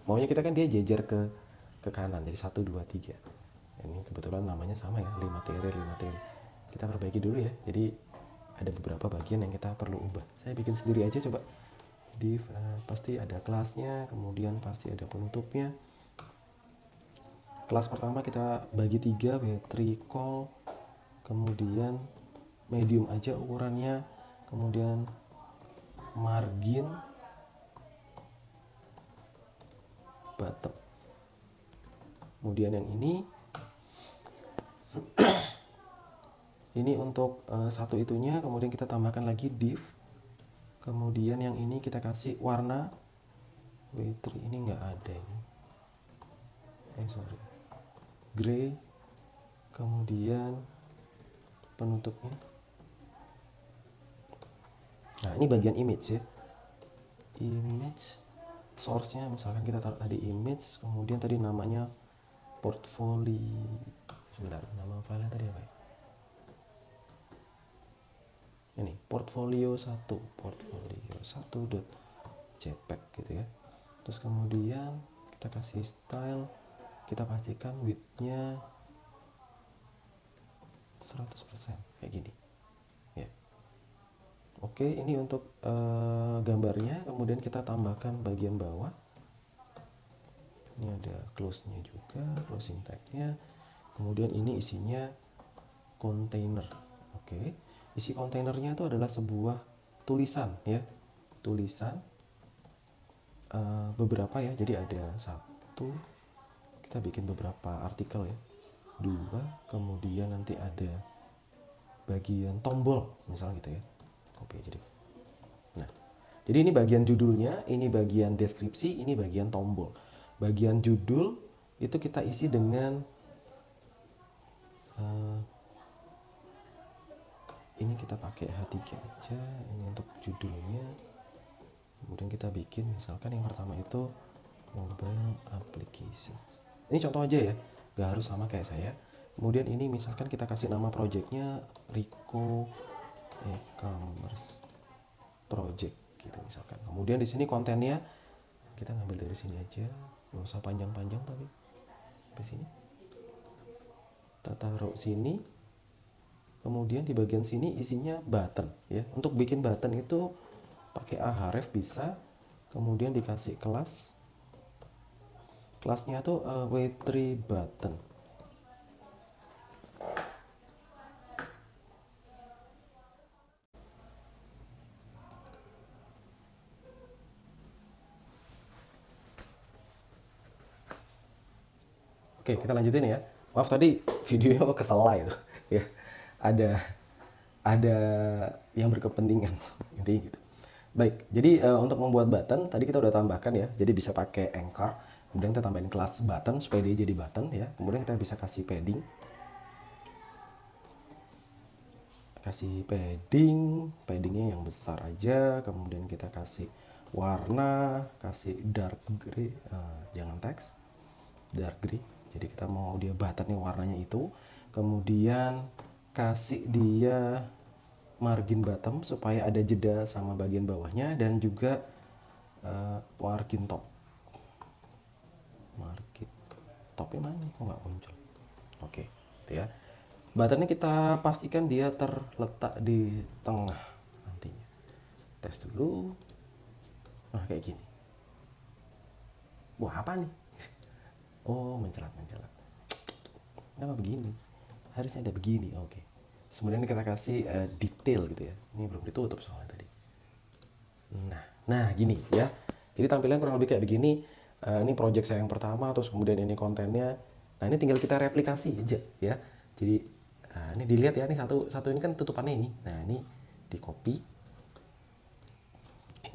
Maunya kita kan dia jejer ke kanan, jadi 1, 2, 3. Ini kebetulan namanya sama ya, 5 titik. Kita perbaiki dulu ya. Jadi ada beberapa bagian yang kita perlu ubah. Saya bikin sendiri aja coba. Div pasti ada kelasnya, kemudian pasti ada penutupnya. Kelas pertama kita bagi 3, battery call, kemudian medium aja ukurannya, kemudian margin bottom. Kemudian yang ini ini untuk satu itunya, kemudian kita tambahkan lagi div. Kemudian yang ini kita kasih warna W3, ini nggak ada ini. Sorry. gray, kemudian penutupnya. Nah ini bagian image ya, image source-nya misalkan kita taruh tadi image, kemudian tadi namanya portfolio, sebentar, nama filenya tadi apa ya, ini portfolio 1 .jpeg gitu ya. Terus kemudian kita kasih style, kita pastikan width-nya 100% kayak gini ya. Oke, ini untuk gambarnya. Kemudian kita tambahkan bagian bawah, ini ada close-nya juga, closing tag-nya. Kemudian ini isinya kontainer. Oke, isi kontainernya itu adalah sebuah tulisan ya, tulisan beberapa ya. Jadi ada satu, kita bikin beberapa artikel ya, 2, kemudian nanti ada bagian tombol misal gitu ya, copy jadi. Nah, jadi ini bagian judulnya, ini bagian deskripsi, ini bagian tombol. Bagian judul itu kita isi dengan ini kita pakai H3 aja, ini untuk judulnya. Kemudian kita bikin misalkan yang pertama itu mobile applications. Ini contoh aja ya, gak harus sama kayak saya. Kemudian ini misalkan kita kasih nama projectnya Rico e-commerce project gitu misalkan. Kemudian di sini kontennya kita ngambil dari sini aja, nggak usah panjang-panjang, tapi sampai sini kita taruh sini. Kemudian di bagian sini isinya button ya. Untuk bikin button itu pakai Ahref bisa. Kemudian dikasih kelas, kelasnya tuh w3 button. Oke, kita lanjutin ya. Maaf tadi videonya keselai itu ya. Ada yang berkepentingan intinya gitu. Baik, jadi untuk membuat button tadi kita udah tambahkan ya. Jadi bisa pakai anchor. Kemudian kita tambahin kelas button supaya dia jadi button ya. Kemudian kita bisa kasih padding. Paddingnya yang besar aja. Kemudian kita kasih warna, kasih dark gray, jangan teks, dark gray. Jadi kita mau dia buttonnya warnanya itu. Kemudian kasih dia margin bottom supaya ada jeda sama bagian bawahnya, dan juga margin top. Margin topnya mana nih, kok nggak muncul? Oke, gitu ya. Buttonnya kita pastikan dia terletak di tengah nantinya. Tes dulu. Nah kayak gini. Wah apa nih? Oh mencelat. Kenapa begini? Harusnya ada begini. Oke. Kemudian kita kasih detail gitu ya. Ini belum ditutup soalnya tadi. Nah gini ya. Jadi tampilan kurang lebih kayak begini. Ini project saya yang pertama, terus kemudian ini kontennya. Nah ini tinggal kita replikasi aja ya. Jadi ini dilihat ya, ini satu ini kan tutupannya ini. Nah ini di copy.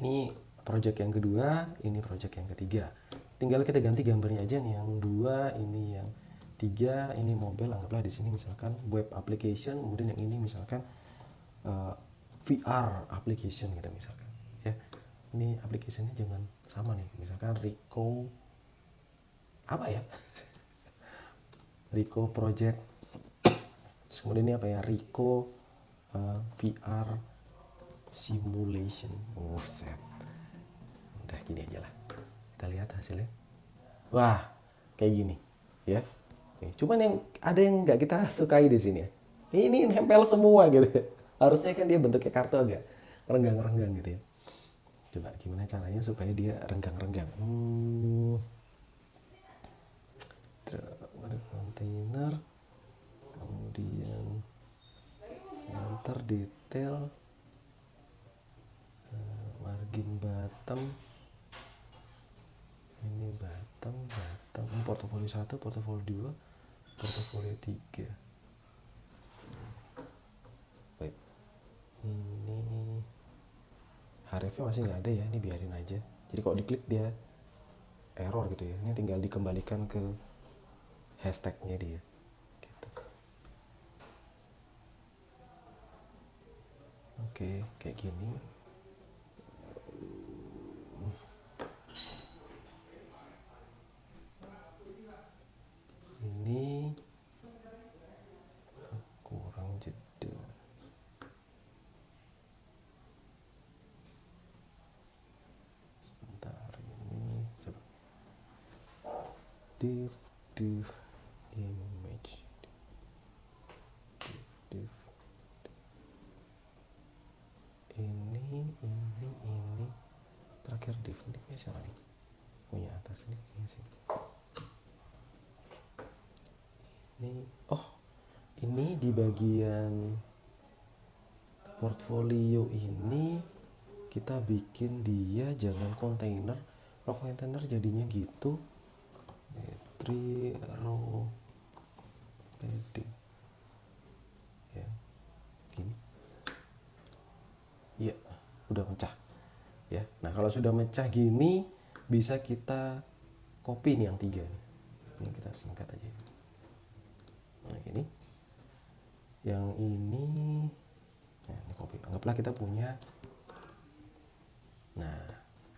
Ini project yang kedua, ini project yang ketiga. Tinggal kita ganti gambarnya aja nih, yang 2, ini yang 3, ini mobile, anggaplah di sini misalkan web application, kemudian yang ini misalkan VR application gitu misalkan ya. Ini applicationnya jangan sama nih, misalkan Rico apa ya? Rico project. Terus kemudian ini apa ya? Rico VR simulation. Oh set. Udah gini aja lah. Kita lihat hasilnya. Wah, kayak gini ya. Cuman yang ada yang nggak kita sukai di sini ya. Ini nempel semua gitu. Harusnya kan dia bentuknya kartu agak renggang-renggang gitu ya. Coba gimana caranya supaya dia renggang-renggang. Ada kontainer, kemudian center detail, margin bottom, ini bottom, ini portofolio 1, portofolio 2, portofolio 3. Wait, ini href-nya masih nggak ada ya, ini biarin aja. Jadi kalau diklik dia error gitu ya. Ini tinggal dikembalikan ke hashtagnya dia gitu. Oke, kayak gini. Ini kurang jeda. Sebentar, ini coba div image div ini terakhir div ini kayak siapa nih, punya atas ini kayaknya sih. Ini di bagian portfolio ini kita bikin dia jangan kontainer. Kalau kontainer jadinya gitu, row padding ya, gini ya, udah pecah ya. Nah kalau sudah mecah gini bisa kita copy nih yang 3 nih. Ini kita singkat aja. Nah ini yang ini, nah ini copy, anggaplah kita punya, nah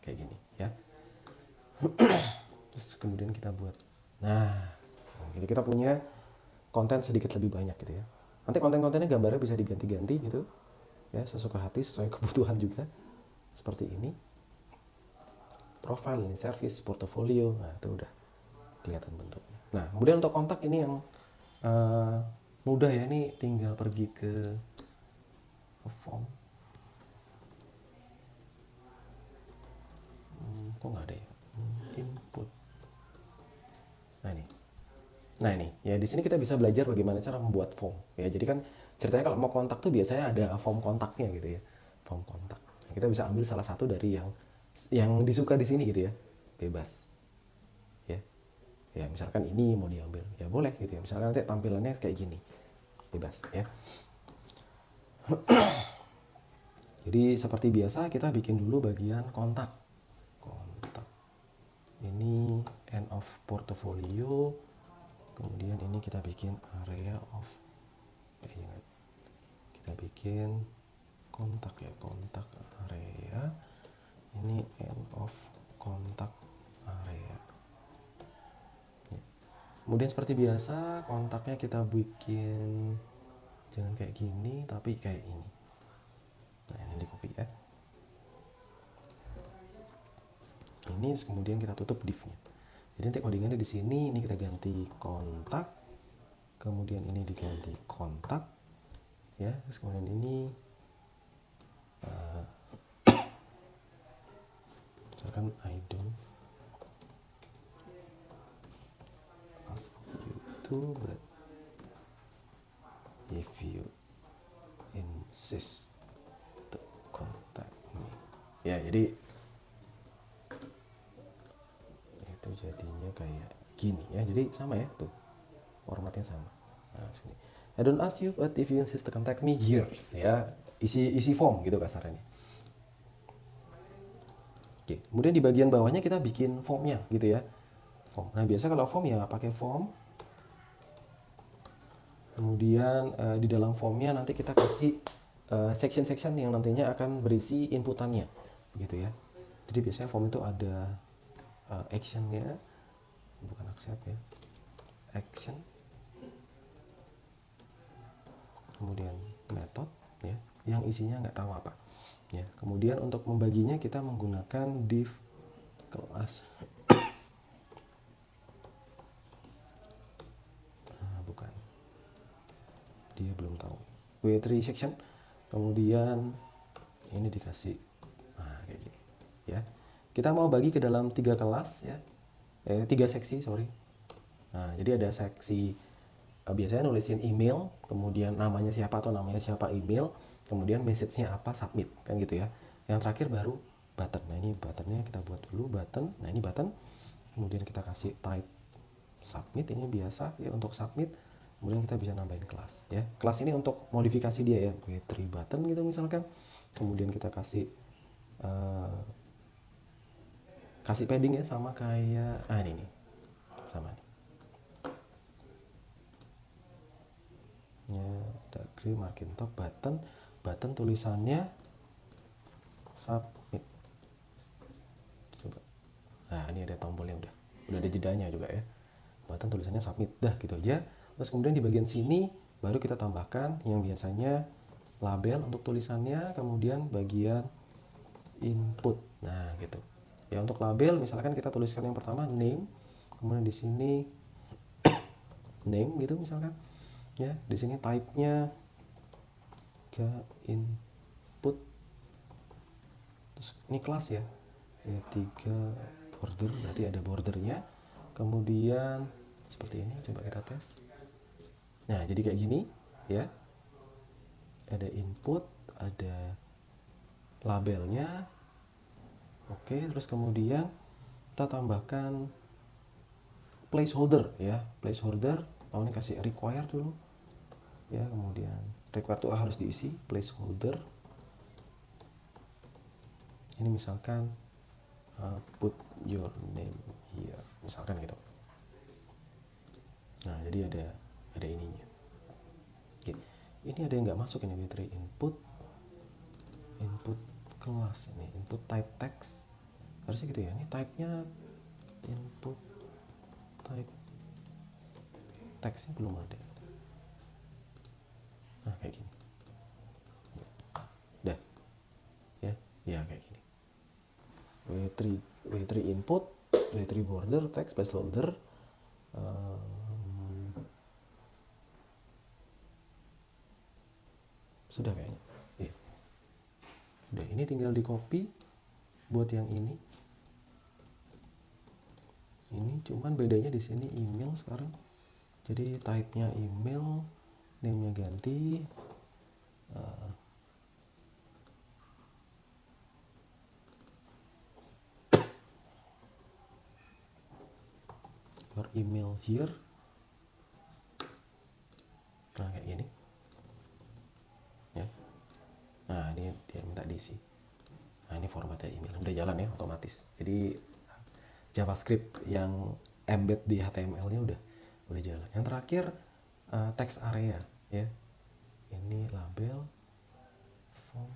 kayak gini ya. Terus kemudian kita buat, nah gitu kita punya konten sedikit lebih banyak gitu ya. Nanti konten-kontennya gambarnya bisa diganti-ganti gitu ya, sesuka hati, sesuai kebutuhan juga. Seperti ini, profile, ini service, portofolio, nah itu udah kelihatan bentuknya. Nah kemudian untuk kontak ini yang mudah ya, ini tinggal pergi ke form. Kok nggak ada ya, input. Nah ini ya, di sini kita bisa belajar bagaimana cara membuat form ya. Jadi kan ceritanya kalau mau kontak tuh biasanya ada form kontaknya gitu ya, form kontak. Nah, kita bisa ambil salah satu dari yang disuka di sini gitu ya, bebas ya. Ya misalkan ini mau diambil ya boleh gitu ya, misalkan nanti tampilannya kayak gini, bebas ya. Jadi seperti biasa kita bikin dulu bagian kontak. Ini end of portfolio, kemudian ini kita bikin area of, kita bikin kontak ya, kontak area. Ini end of kontak area. Kemudian seperti biasa kontaknya kita bikin jangan kayak gini tapi kayak ini. Nah ini di copy ya. Ini kemudian kita tutup divnya. Jadi nanti codingannya di sini, ini kita ganti kontak, kemudian ini diganti kontak ya. Terus kemudian ini misalkan I don't ask you to, but if you insist to contact me ya. Jadi itu jadinya kayak gini ya, jadi sama ya tuh, formatnya sama. Nah sini I don't ask you, but if you insist to contact me here ya, isi form gitu kasarnya. Oke, kemudian di bagian bawahnya kita bikin formnya gitu ya, form. Nah biasa kalau form ya pakai form, kemudian di dalam formnya nanti kita kasih section-section yang nantinya akan berisi inputannya gitu ya. Jadi biasanya form itu ada actionnya, bukan accept ya, action, kemudian method ya, yang isinya nggak tahu apa ya. Kemudian untuk membaginya kita menggunakan div kelas, bukan, dia belum tahu, w3 section. Kemudian ini dikasih kayak gini ya. Kita mau bagi ke dalam 3 kelas ya, 3 seksi sorry. Nah jadi ada seksi biasanya nulisin email, kemudian namanya siapa atau namanya siapa email, kemudian message-nya apa, submit kan gitu ya. Yang terakhir baru button. Nah ini buttonnya kita buat dulu button. Nah ini button, kemudian kita kasih type submit, ini biasa ya untuk submit. Kemudian kita bisa nambahin kelas ya. Kelas ini untuk modifikasi dia ya, w3 button gitu misalkan. Kemudian kita kasih padding ya sama kayak ini nih, sama nih. gray margin top, button tulisannya submit. Coba. Nah, ini ada tombolnya, udah ada jedanya juga ya. Button tulisannya submit, dah gitu aja. Terus kemudian di bagian sini baru kita tambahkan yang biasanya label untuk tulisannya, kemudian bagian input. Nah, gitu. Ya, untuk label misalkan kita tuliskan yang pertama name, kemudian di sini name gitu misalkan. Ya, di sini type-nya ke input. Terus ini kelas ya. Ya, 3 border, berarti ada bordernya. Kemudian seperti ini, coba kita tes. Nah, jadi kayak gini ya. Ada input, ada labelnya. Oke, terus kemudian kita tambahkan placeholder ya. Placeholder, ini kasih require dulu. Ya, kemudian require itu harus diisi, placeholder. Ini misalkan put your name here, misalkan gitu. Nah, jadi ada ininya. Oke. Ini ada yang nggak masuk ini, W3 input kelas ini, input type text. Harusnya gitu ya. Ini type-nya input type text-nya belum ada. Nah, kayak gini. Dah. Ya kayak gini. W3 input, W3 border, text placeholder. Sudah kayaknya. Ya. Udah, ini tinggal di copy buat yang ini. Ini cuman bedanya di sini email sekarang. Jadi type-nya email, name-nya ganti. Your email here. Nah, kayak gini. Ya. Nah, ini dia minta diisi. Nah, ini formatnya email. Udah jalan ya otomatis. Jadi JavaScript yang embed di HTML-nya udah jalan. Yang terakhir text area ya. Ini label, form.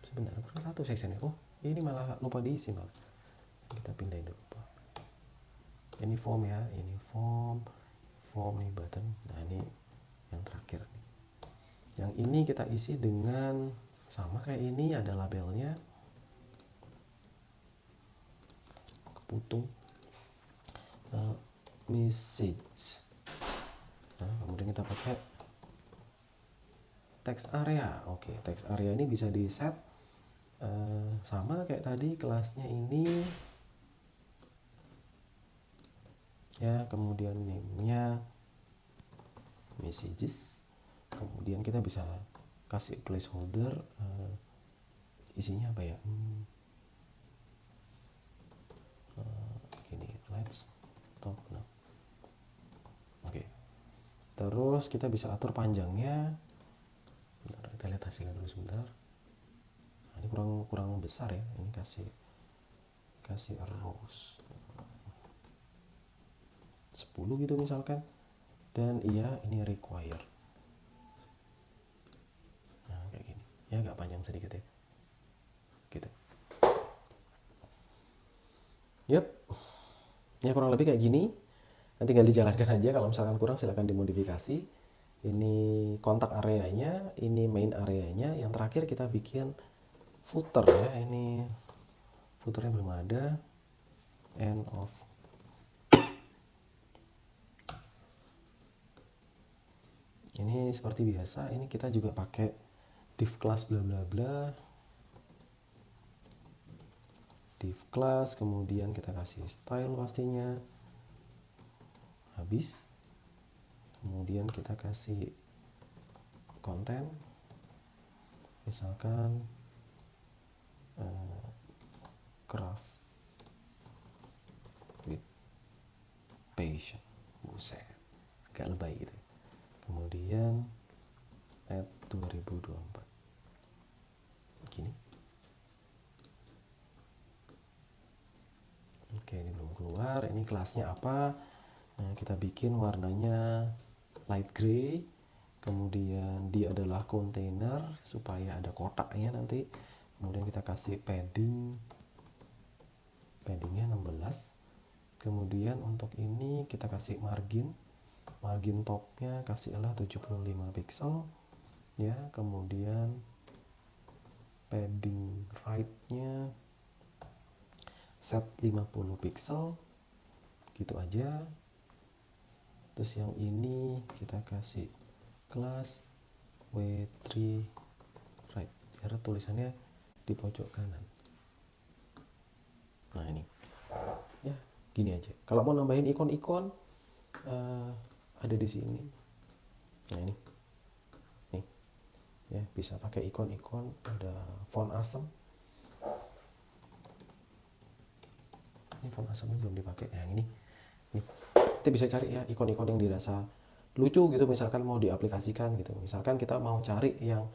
Sebentar, kurang satu sectionnya. Oh, ini malah lupa diisi malah. Kita pindahin dulu. Ini form ya, ini form ini button. Nah, ini yang terakhir nih. Yang ini kita isi dengan sama kayak ini, ada labelnya, keputung, message. Nah, kemudian kita pakai text area. Oke, text area ini bisa di set sama kayak tadi, kelasnya ini ya, kemudian name-nya messages. Kemudian kita bisa kasih placeholder, isinya apa ya, gini, let's talk now. Oke. Terus kita bisa atur panjangnya. Bentar, kita lihat hasilnya dulu sebentar. Nah, ini kurang besar ya, ini kasih rows 10 gitu misalkan. Dan iya, ini require. Nah, kayak gini ya, agak panjang sedikit ya gitu. Yap, ya kurang lebih kayak gini. Nanti tinggal dijalankan aja. Kalau misalkan kurang silahkan dimodifikasi. Ini kontak areanya, ini main areanya. Yang terakhir kita bikin footer ya. Ini footernya belum ada. End of. Ini seperti biasa. Ini kita juga pakai div class bla bla bla. Div class, kemudian kita kasih style pastinya. Habis. Kemudian kita kasih konten. Misalkan craft with passion. Buset, agak lebay gitu. Kemudian add 2024 gini. Oke, ini belum keluar. Ini kelasnya apa? Nah, kita bikin warnanya light gray, kemudian dia adalah kontainer supaya ada kotaknya nanti, kemudian kita kasih paddingnya 16, kemudian untuk ini kita kasih margin topnya kasihlah 75 pixel ya, kemudian padding right-nya set 50 pixel gitu aja. Terus yang ini kita kasih kelas W3 right biar tulisannya di pojok kanan. Nah ini ya gini aja. Kalau mau nambahin ikon-ikon ada di sini. Nah ini nih ya, bisa pakai ikon-ikon, ada font asem. Ini font asemnya belum dipakai. Nah ini nih, kita bisa cari ya ikon-ikon yang dirasa lucu gitu, misalkan mau diaplikasikan gitu. Misalkan kita mau cari yang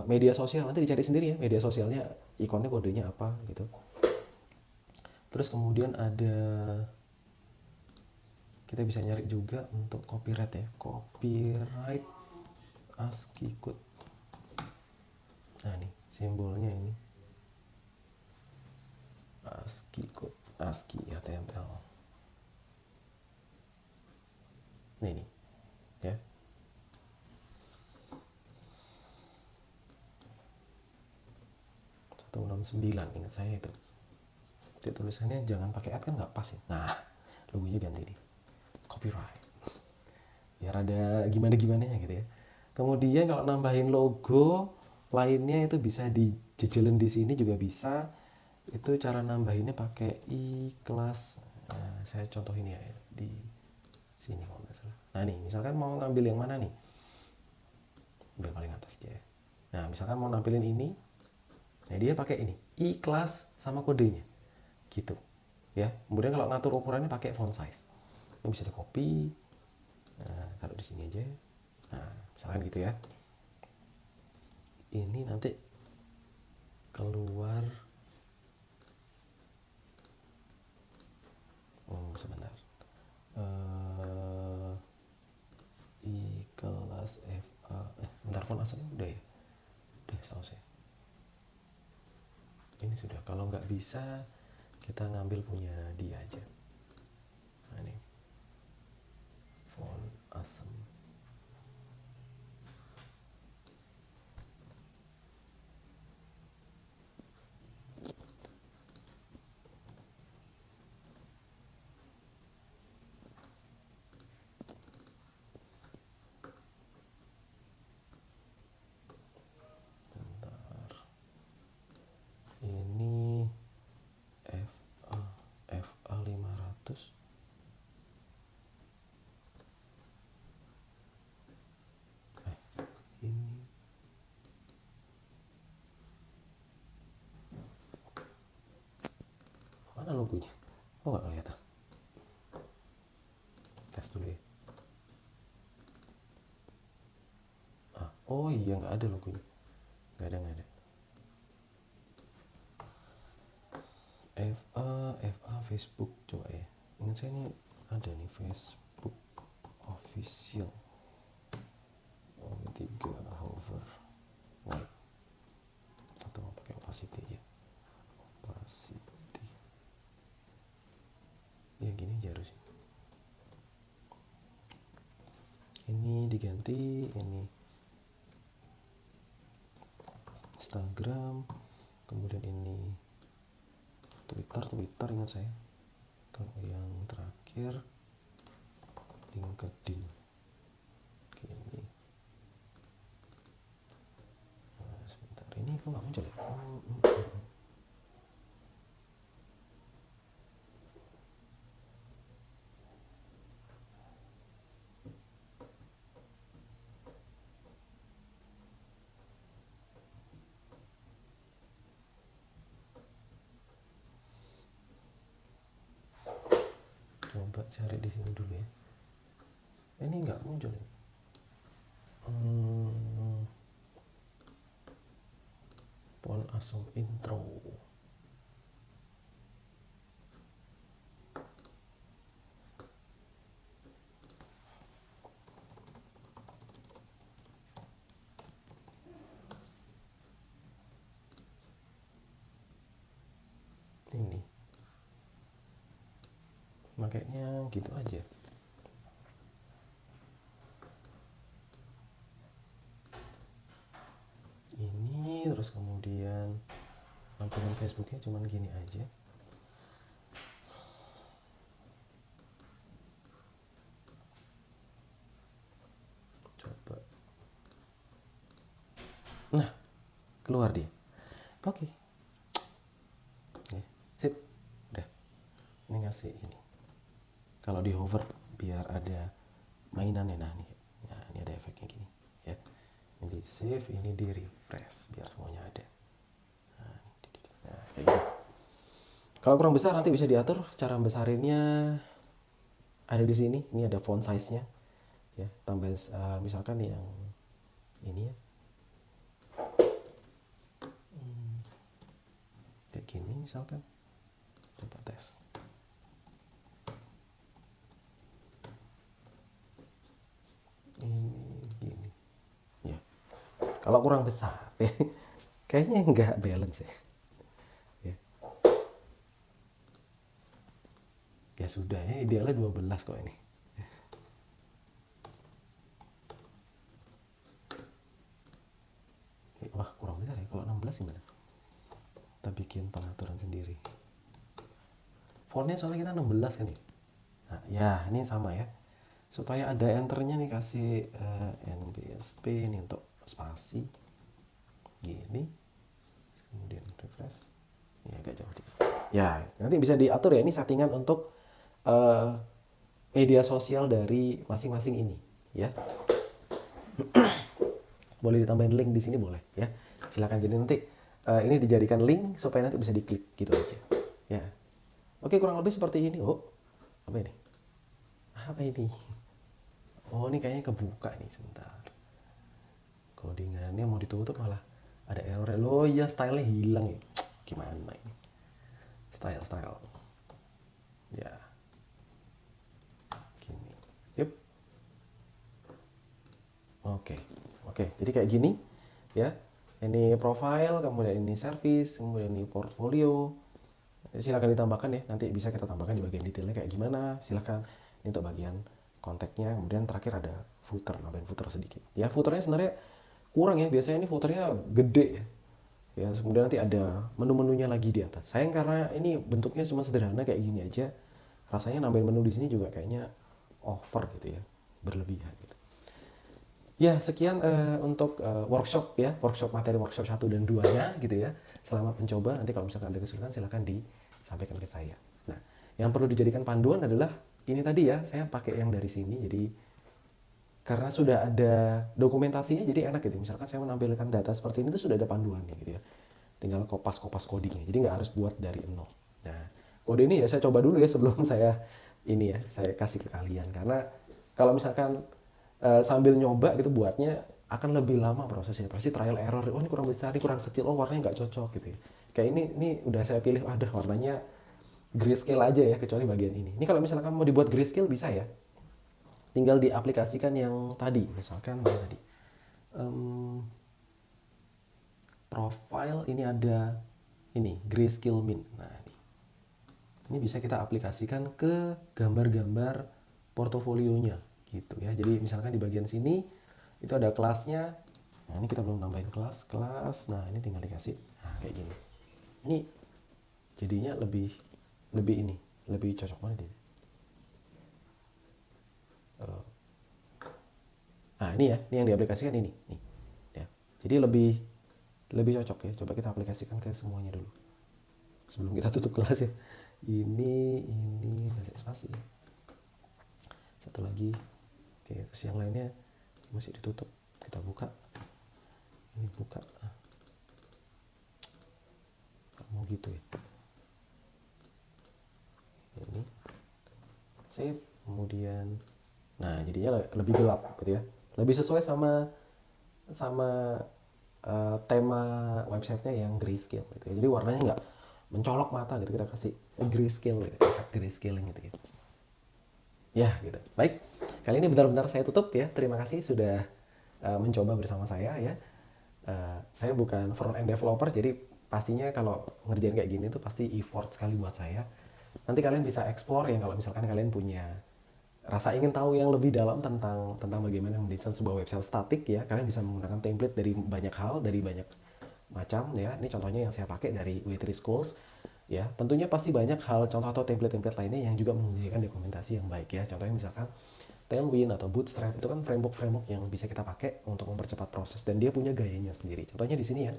media sosial, nanti dicari sendiri ya media sosialnya, ikonnya kodenya apa gitu. Terus kemudian ada, kita bisa nyari juga untuk copyright ya, copyright ASCII code. Nah nih simbolnya ini ASCII code, ASCII HTML. Nah ini ya, sembilan ingat saya itu. Jadi tulisannya jangan pakai at kan nggak pas ya. Nah logonya ganti nih, copyright. Biar ada gimana-gimana gitu ya. Kemudian kalau nambahin logo lainnya itu bisa dijejelin di sini juga bisa. Itu cara nambahinnya pakai iKlas. Nah, saya contoh ini ya di sini kalau nggak salah. Nah nih misalkan mau ngambil yang mana nih, ambil paling atas aja ya. Nah misalkan mau nampilin ini, nah dia pakai ini iKlas sama kodenya gitu ya. Kemudian kalau ngatur ukurannya pakai font size, ini bisa di copy, nah taruh di sini aja. Nah misalkan gitu ya. Ini nanti keluar, sebentar, iKlas FA, bentar, font asalnya udah ya, udah tahu saya. Ini sudah, kalau nggak bisa kita ngambil punya dia aja. Nah ini font asem. Bentar, ini FA 500. Ini mana logonya? Oh nggak kelihatan. Tes dulu ya. Oh iya nggak ada logonya. Nggak ada. FA Facebook, coba ya. Ingat saya ini ada nih Facebook official. 3 hover white, atau mau pakai opacity aja, opacity ya gini aja harusnya. Ini diganti, ini Instagram, kemudian ini Twitter ingat saya. Kalau yang terakhir LinkedIn gini. Nah, sebentar, ini kok nggak muncul ya? Coba cari di sini dulu ya. Ini nggak muncul ya. Font asem intro. pakainya gitu aja. Ini terus kemudian tampilan Facebooknya cuman gini aja. Coba. Nah, keluar dia. Oke. Sip. Udah. Ini ngasih ini. Kalau di hover biar ada mainannya. Nah, nih. Nah, ini ada efeknya gini, ya. Ini di save, ini di refresh biar semuanya ada. Nah, kayak gitu. Kalau kurang besar nanti bisa diatur, cara besarinnya ada di sini. Ini ada font size-nya. Ya, tambah misalkan yang ini ya. Kayak gini misalkan. Coba tes. Ini gini. Ya. Kalau kurang besar, kayaknya nggak balance ya. Ya sudah ya, idealnya 12 kok ini. Wah, kurang besar ya. Kalau 16 gimana? Kita bikin pengaturan sendiri. Fontnya soalnya kita 16 kan ya. Nah, ya ini sama ya. Supaya ada enternya nih, kasih NBSP ini untuk spasi. Gini. Kemudian refresh. Ya agak jauh dikit. Ya, nanti bisa diatur ya. Ini settingan untuk media sosial dari masing-masing ini, ya. Boleh ditambahin link di sini boleh, ya. Silakan. Jadi nanti ini dijadikan link supaya nanti bisa diklik gitu aja, ya. Oke, kurang lebih seperti ini. Oh, apa ini? Apa ini? Oh, ini kayaknya kebuka nih, sebentar. Codingannya mau ditutup malah ada error. Loh ya, stylenya hilang ya. Gimana ini? Style. Ya. Gini. Yup. Oke. Jadi kayak gini, ya. Ini profile, kemudian ini service, kemudian ini portfolio. Silakan ditambahkan ya. Nanti bisa kita tambahkan di bagian detailnya kayak gimana. Silakan. Ini untuk bagian kontaknya. Kemudian terakhir ada footer, nambahin footer sedikit. Ya, footernya sebenarnya kurang ya. Biasanya ini footernya gede ya. Ya, kemudian nanti ada menu-menunya lagi di atas. Sayang karena ini bentuknya cuma sederhana kayak gini aja. Rasanya nambahin menu di sini juga kayaknya over gitu ya, berlebihan gitu. Ya, sekian untuk workshop ya, materi workshop 1 dan 2-nya gitu ya. Selamat mencoba. Nanti kalau misalkan ada kesulitan silahkan disampaikan ke saya. Nah, yang perlu dijadikan panduan adalah ini tadi ya, saya pakai yang dari sini. Jadi karena sudah ada dokumentasinya jadi enak gitu. Misalkan saya menampilkan data seperti ini tuh sudah ada panduannya gitu ya. Tinggal kopas codingnya. Jadi nggak harus buat dari nol. Nah, kode ini ya saya coba dulu ya sebelum saya kasih ke kalian, karena kalau misalkan sambil nyoba gitu buatnya akan lebih lama prosesnya, pasti trial error. Oh, ini kurang besar, ini kurang kecil, oh warnanya nggak cocok gitu ya. Kayak ini udah saya pilih, ada warnanya grayscale aja ya, kecuali bagian ini. Ini kalau misalkan mau dibuat grayscale bisa ya, tinggal diaplikasikan yang tadi, misalkan mana tadi, profile ini ada ini grayscale min. Nah, ini bisa kita aplikasikan ke gambar-gambar portofolionya gitu ya. Jadi misalkan di bagian sini itu ada kelasnya. Nah, ini kita belum nambahin kelas. Nah, ini tinggal dikasih. Nah, kayak gini. Ini jadinya lebih ini, lebih cocok mana dia? Nah, ini ya, ini yang diaplikasikan ini. Nih. Ya. Jadi lebih cocok ya. Coba kita aplikasikan ke semuanya dulu. Sebelum kita tutup kelas ya. Ini masih spasi. Satu lagi. Oke, terus yang lainnya masih ditutup. Kita buka. Ini buka. Mau gitu ya. Ini save, kemudian nah jadinya lebih gelap gitu ya. Lebih sesuai sama tema websitenya yang grayscale gitu ya. Jadi warnanya nggak mencolok mata gitu, kita kasih grayscale, efek grayscaling gitu ya. Ya gitu. Baik, kali ini benar-benar saya tutup ya. Terima kasih sudah mencoba bersama saya ya. Saya bukan front end developer, jadi pastinya kalau ngerjain kayak gini tuh pasti effort sekali buat saya. Nanti kalian bisa explore ya kalau misalkan kalian punya rasa ingin tahu yang lebih dalam tentang bagaimana mendesain sebuah website statik ya. Kalian bisa menggunakan template dari banyak hal, dari banyak macam ya. Ini contohnya yang saya pakai dari W3 Schools ya. Tentunya pasti banyak hal contoh atau template-template lainnya yang juga menyediakan dokumentasi yang baik ya. Contohnya misalkan Tailwind atau Bootstrap itu kan framework yang bisa kita pakai untuk mempercepat proses dan dia punya gayanya sendiri. Contohnya di sini ya.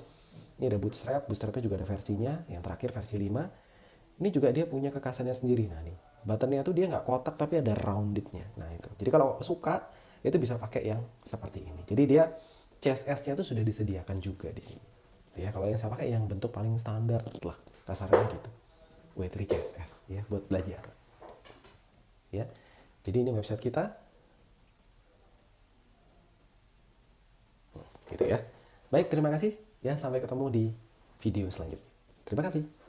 Ini ada Bootstrapnya juga ada versinya, yang terakhir versi 5. Ini juga dia punya kekasannya sendiri. Nah nih, buttonnya tuh dia nggak kotak tapi ada roundednya. Nah itu. Jadi kalau suka itu bisa pakai yang seperti ini. Jadi dia CSS-nya tuh sudah disediakan juga di sini. Ya kalau yang saya pakai yang bentuk paling standar lah, kasarnya gitu. W3 CSS ya buat belajar. Ya. Jadi ini website kita. Gitu ya. Baik, terima kasih ya, sampai ketemu di video selanjutnya. Terima kasih.